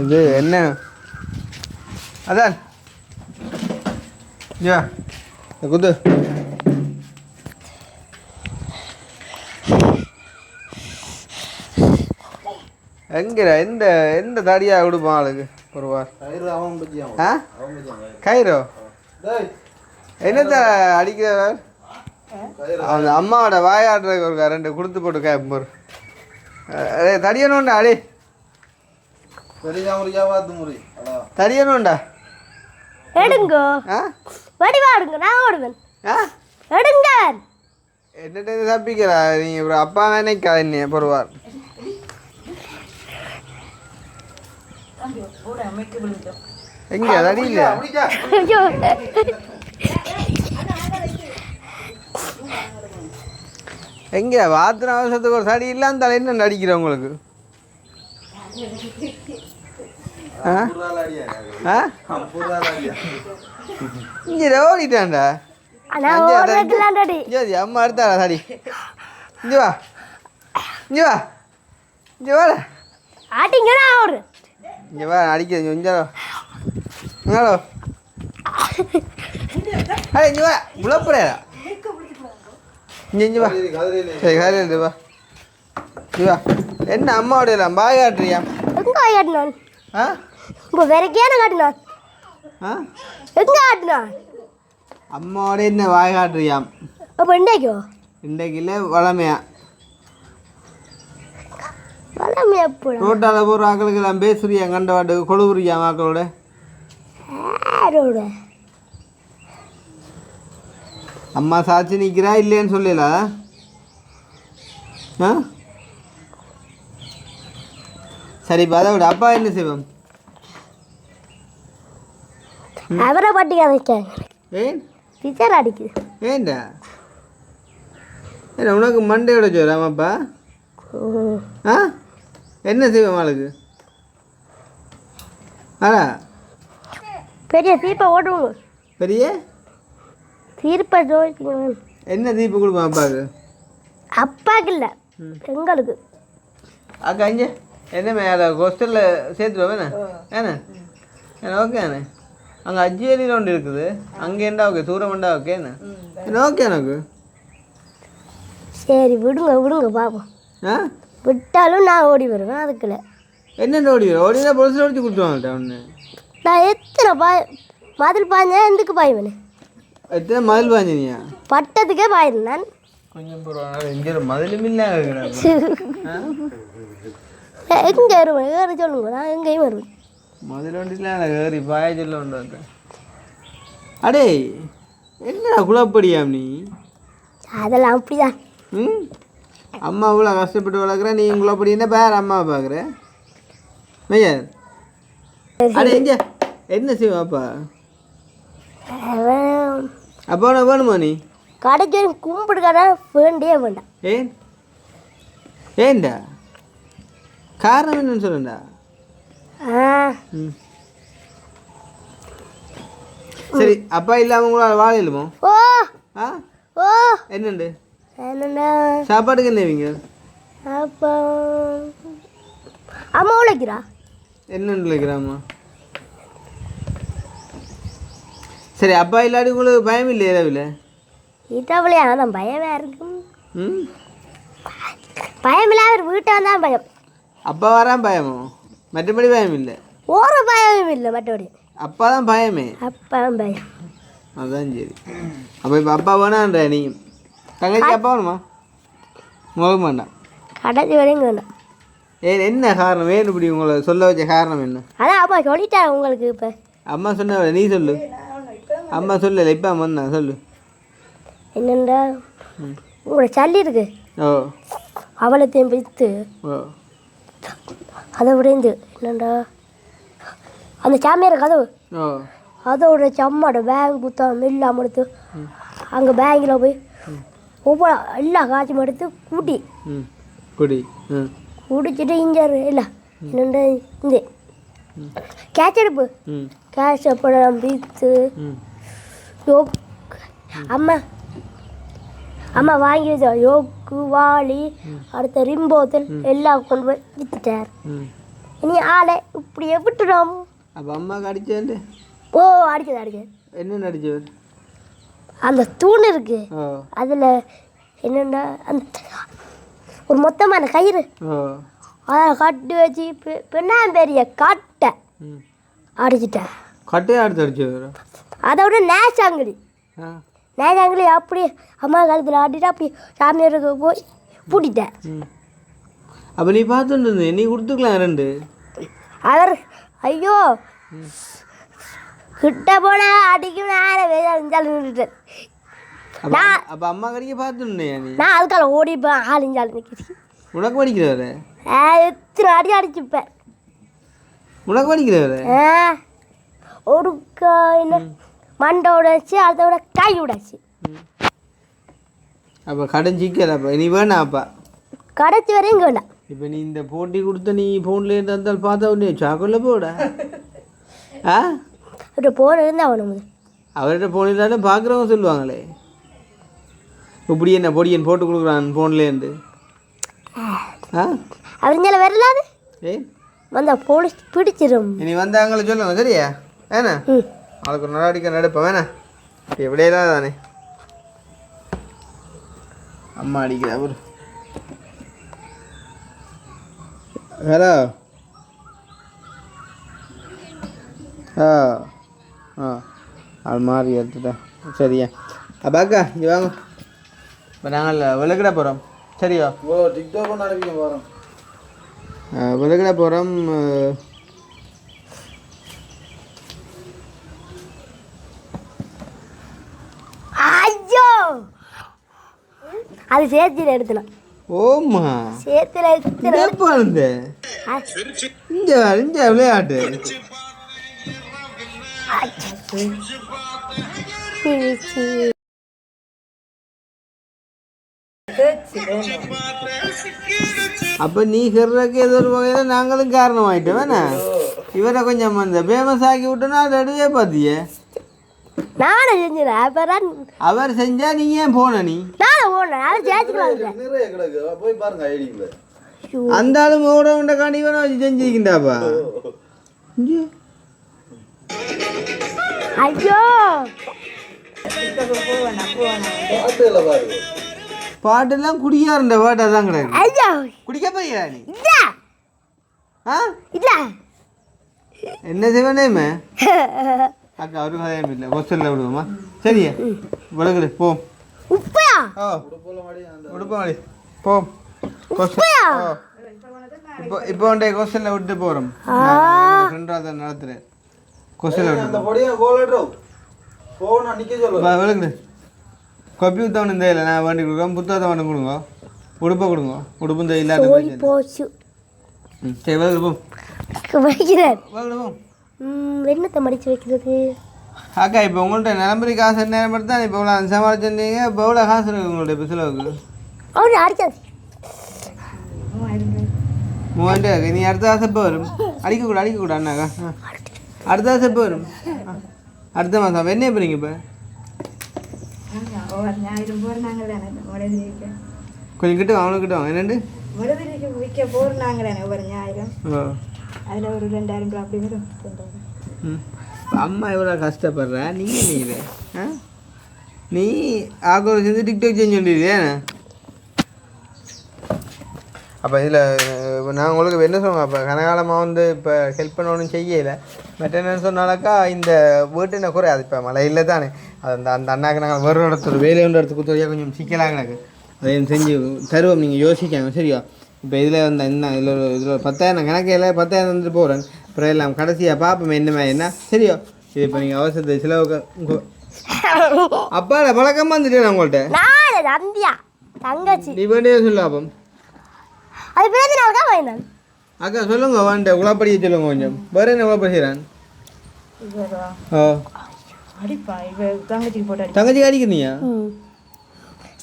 இது என்ன அதான் குத்து எங்கிற எந்த எந்த தடியா கொடுப்பான் ஆளுக்கு ஒரு வார்? ஆ கயிறோ என்னத்த அடிக்கிறவர்? அவன் அம்மாவோட வாயாடுறதுக்கு ஒரு 2 கொடுத்து போட்டு கேட்போர் தடியணும்டா. அடி தடியணும்டா. எடுங்க ஆ வடிவாடுங்க. நான் ஓடுவேன். ஆ எடுங்க. என்னட்டு தப்பிக்கிறா நீங்கள் அப்புறம் அப்பா நினைக்கா என்ன பொறுவார்? எங்கே தடி இல்லை? எங்கே வாத்திர அவசரத்துக்கு ஒரு தடி இல்லை அந்த என்ன நடிக்கிற உங்களுக்கு? ஆ ஆ இங்கே ஓடிட்டான்டா. சரி அம்மா எடுத்தாடா தடி. இங்கே வா இங்கே வா இங்கே வாடா. ஆட்டிங்க. நான் ஓடுறேன். இங்கே வா அடிக்கிறது கொஞ்சம் ஹலோ அடே இங்கே வா உழப்புறா. இங்கே வா சரி காலையில் வா இங்கே வா. என்ன அம்மாவோட எல்லாம் பாய் காட்டுறியா? எங்கே காட்டினான்? ஆ இப்போ வேறக்கையான காட்டினான். ஆ எங்கே காட்டினான்? அம்மாவோட என்ன வாய் காட்டுறியாம்? அப்போ இன்றைக்கோ? இன்றைக்கு இல்லை வளமையா வளமை எப்போ? ரோட்டால் போகிற ஆக்களுக்கு எல்லாம் பேசுறியா? கண்டவாட்டுக்கு கொழுவுறியா ஆக்களோட? யாரோட? அம்மா சாட்சி நிற்கிறா இல்லைன்னு சொல்லல? ஆ சரி இப்போ அதை விட அப்பா என்ன செய்வோம்? அவரை பட்டி கதைக்காங்க. ஏன் டீச்சர் அடிக்குது. ஏண்டா ஏன்னா உனக்கு மண்டையோட சொல்கிறாமாப்பா? ஆ என்ன செய்வோம் ஆளுக்கு? ஆடா பெரிய தீப்பை ஓடுவோங்க. பெரிய தீர்ப்பை ஜோதிக்கணும். என்ன தீப்பு கொடுப்போம் அப்பாவுக்கு? அப்பாவுக்கு இல்லை எங்களுக்கு. அக்கா இங்கே என்ன அதை ஹாஸ்டலில் சேர்த்துருவோம் என்ன ஏண்ணே ஏன்னா ஓகே அண்ணே. அங்கே அஜ்ஜேரியில் ஒன்று இருக்குது அங்கேண்டா ஓகே தூரம்ண்டா ஓகே என்ன என்ன ஓகே எனக்கு. சரி விடுங்க பாப்போம். ஆ விட்டாலும் நான் ஓடி வருவேன். அதுக்குள்ள என்னென்ன ஓடினா பொலிசில் ஓடிச்சு கொடுத்துருவாங்கள்ட்ட ஒன்று. நான் எத்தனை மதில் பாய்ஞ்சேன். எதுக்கு பாய்வேனே? எத்தனை மதில் பாஞ்சினியா? பட்டத்துக்கே பாயிருந்தேன். கொஞ்சம் பரவாயில்ல இங்கே மதிலும் இல்லை. எங்கே வருவேன்? ஏறி சொல்லுங்க. நான் எங்கேயும் வருவேன். மதில் ஒன்றில் ஏறி பாய சொல்ல ஒன்று வந்தேன். அடே என்ன குழப்படியாம் நீ? அதெல்லாம் அப்படிதான். ம் அம்மா இவ்வளோ கஷ்டப்பட்டு வளர்க்குறேன் நீ உங்களை அப்படி என்ன பேர் அம்மாவை பார்க்குற மையா அட எங்க என்ன செய்வாப்பா அப்போ நான் வேணுமா நீ கடைக்கு கும்பிடுக்கான வேண்டியே வேண்டாம். ஏன் ஏன்டா காரணம் என்னன்னு சொல்லுண்டா ம் சரி அப்பா இல்லாமல் உங்களால் வாழ இல்லாமோ ஓ ஆ ஓ என்னண்டு என்னண்ணா சாப்பாட்டுக்கு என்ன வைங்க அப்போ அம்மா உழைக்கிறா என்னன்னு வைக்கிறாம்மா சரி அப்பா இல்லாட்டி உங்களுக்கு பயம் இல்லை ஏதாவது இதாவளே அதான் பயமே இருக்கும். ம் பயம் இல்லை அவர் வீட்டை வந்தால் பயம். அப்பா வரான் பயமோ மற்றபடி பயம் இல்லை ஒரு பயமும் இல்லை மற்றபடி அப்பா தான் பயமே அப்பா பயம். அதான் சரி அப்போ இப்போ அப்பா வேணான்ற நீ தங்கச்சி அப்பா வேணுமா உங்களுக்கு வேண்டாம் கடைசி வரையும் வேண்டாம். என்ன காரணம் வேணும் இப்படி உங்களை சொல்ல வச்ச காரணம் என்ன அதான் அம்மா சொல்லிட்டாங்க உங்களுக்கு. இப்போ அம்மா சொன்ன நீ சொல்லு அம்மா சொல்லலை இப்போ அம்மா தான் சொல்லு என்னண்டா உங்களோட சல்லி இருக்கு ஓ அவளத்தையும் பிடித்து ஓ அதை விடைந்து என்னண்டா அந்த சாமியார் கதவு ஓ அதோட சம்மாட பேங்க் புத்தகம் எல்லாம் எடுத்து அங்கே பேங்கில் போய் ஒவ்வொரு எல்லா காட்சியும் எடுத்து கூட்டி ம் குடி ம் குடிச்சிட்டு இஞ்சாரு இல்லை என்னண்டா இந்த கேட்ச் எடுப்பு ம் கேட்ச் அப்படம் பீத்து ம் யோக் அம்மா அம்மா வாங்கி வச்சா யோக்கு வாளி அடுத்த ரிம்போத்தல் எல்லாம் கொண்டு போய் வித்துட்டார். ம் இனி ஆளை இப்படியே விட்டுடும். அப்போ அம்மாவுக்கு அடிச்சேன்ட்டு ஓ அடிச்சது என்ன அடிச்சவர் அந்த தூண் இருக்கு ஓ அதில் என்னென்னா அந்த ஒரு மொத்தமான கயிறு ஓ அதை கட்டி வச்சு பெரிய காட்டை ம் அடிச்சிட்டேன். கட்டையை அடுத்து அடிச்சவர் அதோட நேசாங்கடி ஆ நேசாங்கடி அப்படி அம்மா காலத்தில் ஆடிட்டு அப்படி சாமியாருக்கு போய் பூட்டிட்டேன். ம் அப்போ நீ பார்த்துட்டு இருந்த நீ கொடுத்துக்கலாம் ரெண்டு அவர் ஐயோ கிட்ட போன அடிக்கும் நேரம் வேலைஞ்சாலும் நின்றுட்டேன். அப்போ அம்மா கடிக்க பார்த்துருந்தேன் நீ நான் அதுக்கால ஓடிப்பேன் ஆளிஞ்சாலும் நிற்கிறேன். உனக்கு படிக்கிறவரு எத்தனை அடி அடிச்சுப்பேன். உனக்கு படிக்கிறவரு ஒரு என்ன மண்டை உடைச்சி அதோட கை உடைச்சி. அப்போ கடன் சிக்கல அப்போ நீ வேணா அப்பா கடைச்சி வரையும் இங்கே வேண்டாம். இப்போ நீ இந்த போட்டி கொடுத்த நீ ஃபோனில் இருந்தாலும் பார்த்தா உடனே சாக்கொள்ள போட ஆ அவர்கிட்ட போன இருந்தால் அவனு அவர்கிட்ட போனில்லாலும் பார்க்குறவங்க சொல்லுவாங்களே இப்படி என்ன பொடியன் போட்டு கொடுக்குறான் ஃபோன்லேருந்து ஆ அவருந்தால வரலாது ஏ வந்தா போலீஸ் பிடிச்சிடும். இனி வந்தாங்களே சொல்லுங்க சரியா ஏண்ணா அதுக்கு ஒரு நடவடிக்கை நடப்பேன் வேணா எப்படியெல்லாம் தானே அம்மா அடிக்கிறா ஒரு ஹலோ ஆ ஆ அது மாதிரி எடுத்துட்டேன் சரியா அப்பாக்கா இங்கே வாங்க இப்போ நாங்கள் விளக்கிட போகிறோம் சரியா ஓ டிக்டாக் கொண்டு அனுப்பிங்க போகிறோம் விளக்கிட போகிறோம் ஐயோ அது சேர்த்தியில் எடுத்துலாம். ஓம்மா சேர்த்துல எப்போ இருந்த இங்கே இங்கே விளையாட்டு அப்போ நீ கர்றதுக்கு ஏதோ ஒரு வகையில் நாங்களும் காரணமாயிட்டோம் வேணா இவரை கொஞ்சம் அந்த ஃபேமஸ் ஆக்கி விட்டோன்னா அதை எடுவே பார்த்தியே நானும் செஞ்சிடறேன். அப்புறம் அவர் செஞ்சா நீ ஏன் போன நீ நானும் போனேன். அவர் சேர்த்துக்கலாம். நிறைய கிடக்கு போய் பாருங்க ஐடியில் அந்த ஆளும் ஓட காண்டி வேணா வச்சு செஞ்சுக்கிண்டாப்பா ஐயோ பாட்டுல பாருங்க பாட்டெல்லாம் குடியா இருந்த பாட்டா தான் கிடையாது ஐயோ குடிக்க போய்யா நீ இல்லை ஆ இல்லை என்ன செய்வேனேமே அக்கா அவருக்கு அதே இல்லை ஹாஸ்டலில் விடுவோமா சரியா விளக்குடு போ உப்பையா ஓ உடுப்பா மாடி போ உப்பையா இப்போ ஒன்றை ஹாஸ்டலில் விட்டு போகிறோம் ஃப்ரெண்டாக தான் நடத்துகிறேன் ஹாஸ்டலில் அந்த விட்டு பொடியை கோல் எடுறோம் போகணும் நிற்க சொல்லுங்க விளக்குடு கொப்பி புத்தகம் இந்த இல்லை நான் வேண்டி கொடுக்குறோம் புத்தகத்தை வேண்டி கொடுங்க உடுப்பை கொடுங்க உடுப்பு இந்த இல்லாத ஓடி போச்சு சரி வேலை வைக்கிறேன் போம் என்னத்தை மடிச்சு வைக்கிறது அக்கா இப்போ உங்கள்கிட்ட நிலம்பரி காசு நேரம் எடுத்து தான் இப்போ இவ்வளோ சமாளிச்சிருந்தீங்க இப்போ எவ்வளோ காசு இருக்குது உங்கள்கிட்ட இப்போ செலவுக்கு அவரு அடிச்சாச்சு 3000 இருக்கு நீ அடுத்த காசு எப்போ வரும் அடிக்கக்கூடாது அண்ணாக்கா அடுத்த காசு எப்போ வரும் அடுத்த மாதம் என்ன போகிறீங்க இப்போ கொஞ்சம் கிட்ட அவனுக்கு கிட்ட வாங்க என்னண்டு விற்க போகிறாங்களே ஒரு ஞாயிரம் அதில் ஒரு 2000 ரூபா அப்படி வரும் அம்மா எவ்வளோ கஷ்டப்படுற நீங்கள் நீ ஆகோ செஞ்சு டிக்டாக் செஞ்சு சொல்லிடுறியா அப்போ இதில் நான் உங்களுக்கு என்ன சொல்லுவேன் அப்போ கனகாலமாக வந்து இப்போ ஹெல்ப் பண்ணணும் செய்யலை பட் என்னென்னு சொன்னாலக்கா இந்த வீட்டு என்ன குறையாது இப்போ மழை இல்லை தானே அது அந்த அண்ணாக்கு நாங்கள் வேறு இடத்துல வேலையை ஒன்று இடத்துக்கு கொடுத்தா கொஞ்சம் சிக்கலாக எனக்கு அதையும் செஞ்சு தருவோம் நீங்கள் யோசிக்காங்க சரியா இப்போ இதில் வந்து என்ன இதில் 10,000 கணக்கையில் 10,000 வந்துட்டு போகிறேன் அப்புறம் எல்லாம் கடைசியாக பார்ப்போம் என்ன சரியா இது இப்போ நீங்கள் அவசரத்தை செலவுக்கு அப்பால பழக்கமாக வந்துட்டேன் உங்கள்கிட்ட தங்கச்சி நீ வேண்டிய சொல்லு அப்போ அது பேர் வாங்கினான் அக்கா சொல்லுங்க வாண்ட உலாப்படியை சொல்லுங்க கொஞ்சம் வேறு என்ன உலாப்படி செய்கிறான் அடிப்பா இவ தங்கச்சிக்கு போட்டு தங்கச்சி அடிக்கிறீங்க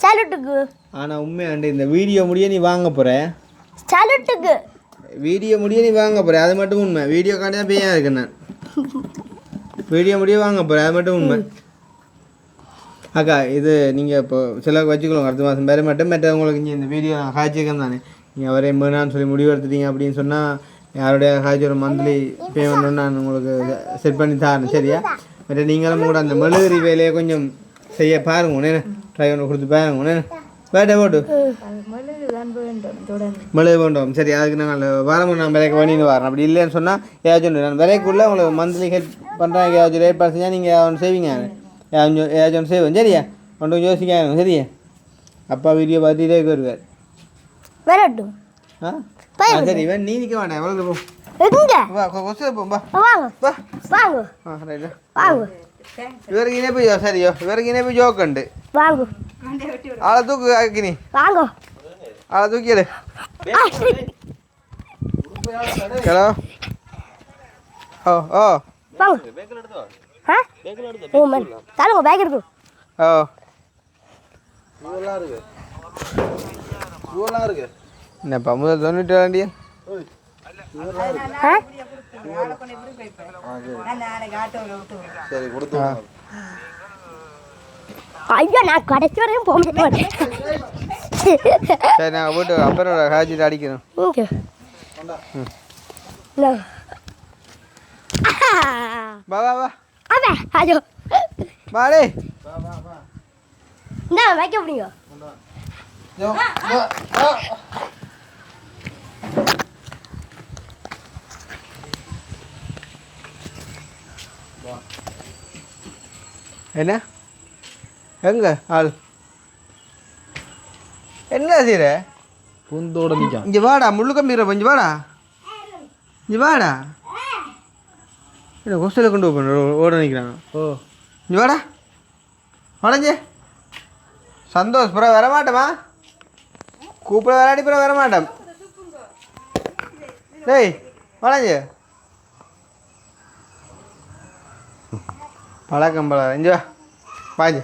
சலுட்டுக்கு ஆனால் உண்மையாண்டு இந்த வீடியோ முடிய நீ வாங்க போகிற சலுட்டுக்கு வீடியோ முடிய நீ வாங்க போகிற அது மட்டும் உண்மை வீடியோ காட்டி தான் பேயா இருக்கேன் நான் வீடியோ முடிய வாங்க போகிறேன் அது மட்டும் உண்மை அக்கா இது நீங்கள் இப்போ சிலருக்கு வச்சுக்கொள்ளுங்க அடுத்த மாதம் வேறு மட்டும் மற்ற உங்களுக்கு இங்கே இந்த வீடியோ நான் காய்ச்சிருக்கேன் தானே நீங்கள் அவரே வேணான்னு சொல்லி முடிவு எடுத்துட்டீங்க அப்படின்னு சொன்னால் யாருடைய காய்ச்சி ஒரு மந்த்லி பேமெண்ட் நான் உங்களுக்கு செட் பண்ணி தரேன் சரியா மற்ற நீங்களும் கூட அந்த மெழுகுறி வேலையை கொஞ்சம் செய்ய பாருங்க ஒன்று ட்ரை ஒன்று கொடுத்து பாருங்க ஒன்று வேட்டை போட்டு மெழுகு வேண்டும் சரி அதுக்கு நாங்கள் வாரம் நான் விலைக்கு பண்ணிட்டு வரேன் அப்படி இல்லைன்னு சொன்னால் ஏதாச்சும் நான் விலைக்குள்ளே உங்களுக்கு மந்த்லி ஹெல்ப் பண்ணுறேன் ஏதாச்சும் ரேட் பார்த்து செஞ்சால் நீங்கள் ஒன்று செய்வீங்க ஏதாச்சும் ஒன்று செய்வேன் சரியா ஒன்று யோசிக்க சரியா அப்பா வீடியோ பார்த்துட்டே வருவார் வரட்டும் சரி இவன் நீ நிற்க வேண்டாம் எவ்வளோ போ எங்க வா கொசு போ வா வாங்க வா வாங்க ரைட்டா வாங்க இவருக்கு இணைப்பு சரியோ இவருக்கு இணைப்பு ஜோக்கண்டு வாங்க ஆளை தூக்கு ஆக்கினி வாங்க ஆளை தூக்கிடு ஹலோ ஓ ஓ வாங்க ஓ மேம் தாலுங்க பேக் இருக்கு ஓ இவ்வளோ இருக்கு என்னப்பா முதல் 90 வேண்டிய சரி கொடுத்து ஐயோ நான் கடைசி வரையும் போக மாட்டேன் சரி நாங்கள் போட்டு அப்புறம் காய்ச்சிட்டு அடிக்கணும் ஓகே வா வா வா அவன் ஐயோ வாடே இந்த வைக்க முடியுங்க என்ன எங்க ஆள் என்ன செய்கிற பூந்தோட நிற்கான் இங்கே வாடா முள்ளு கம்பிக்கிற இங்கே வாடா இங்கே வாடா என்ன ஹோஸ்டலில் கொண்டு போய் ஓட நிற்கிறான் ஓ இங்கே வாடா வளைஞ்சே சந்தோஷ் பிற வரமாட்டேமா கூப்பிட விளையாடி பிற வரமாட்டேன் டேய் வளைஞ்சு பழக்கம் பழம் இங்கே வா வாஞ்சு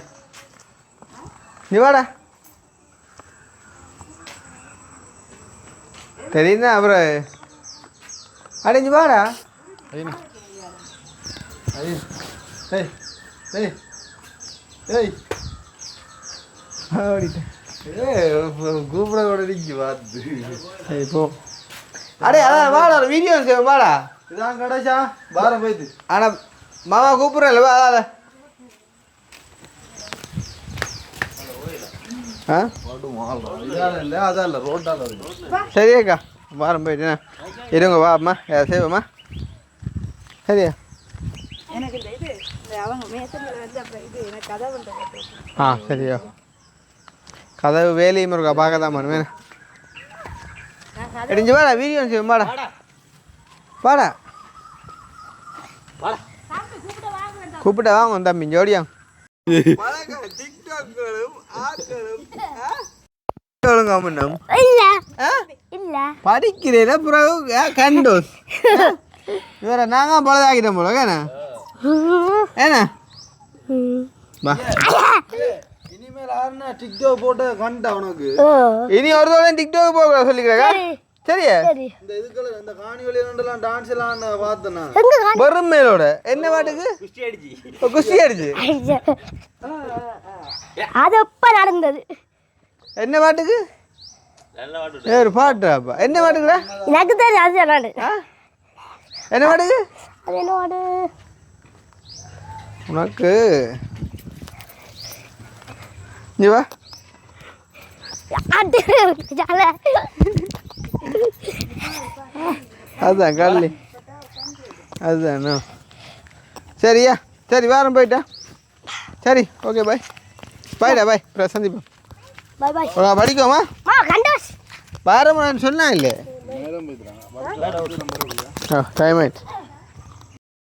நீ வாடா தெரியுதா அப்புறம் அடைஞ்சு வாடா ஏய் ஏய் ஏய் ஏய் கூப்பிட கூட நீங்க பார்த்து சரி போ அடே அதான் வாடா ஒரு வீடியோ செய்வோம் வாடா இதான் கடைசா பாரம் போயிட்டு ஆனால் மாமா கூப்பிட்றேன் வா அதான் ஆ இதால இல்லை அதான் இல்லை ரோட்டால் இருக்கு சரியாக்கா வாரம் போயிட்டேன் இருங்க வா அம்மா செய்வோம்மா சரியா எனக்கு இது அவங்க மேசனில் வந்து அப்புறம் இது எனக்கு கதை பண்ணுறது ஆ சரியா கதவு வேலையும் இருக்கா பார்க்க தான் வேணும் வேணும் இடிஞ்சு வாடா வீடியோ செய்வோம் வாடா வாடா கூப்பிட்ட வாங்க தம்பி ஜோடியா டிக்டாக்களும் ஒழுங்கா முன்னம் இல்ல இல்ல படிக்கிறேன் பிறகு கண்டோஸ் இவரை நாங்க பழுதாக்கிட்டோம் போல ஏன்னா ஏன்னா வா இனிமேல் யாருன்னா டிக்டாக் போட்டு கண்டா உனக்கு இனி ஒரு தடவை டிக்டாக் போக சொல்லிக்கிறேன் சரியா சரி இந்த இதுக்குள்ள இந்த காணி வழியெல்லாம் டான்ஸ் எல்லாம் பார்த்தேன் நான். எங்க காணி வெறும் மேலோட என்ன பாட்டுக்கு குஸ்தி அடிச்சு அது எப்ப நடந்தது என்ன பாட்டுக்கு ஒரு பாட்டு அப்பா என்ன பாட்டுக்குடா எனக்கு தெரியும் அது சொன்னாடு என்ன பாட்டுக்கு அது என்ன பாடு உனக்கு நீ வா அது ஜால அதுதான் கல்லி அதுதானோ சரியா சரி வாரம் போயிட்டா சரி ஓகே பாய் பாய்டா பாய் அப்புறம் சந்திப்போம் பை பை படிக்கோமா கண்டோஸ் வாரம் சொன்னா இல்லை டைம் ஆயிடுச்சு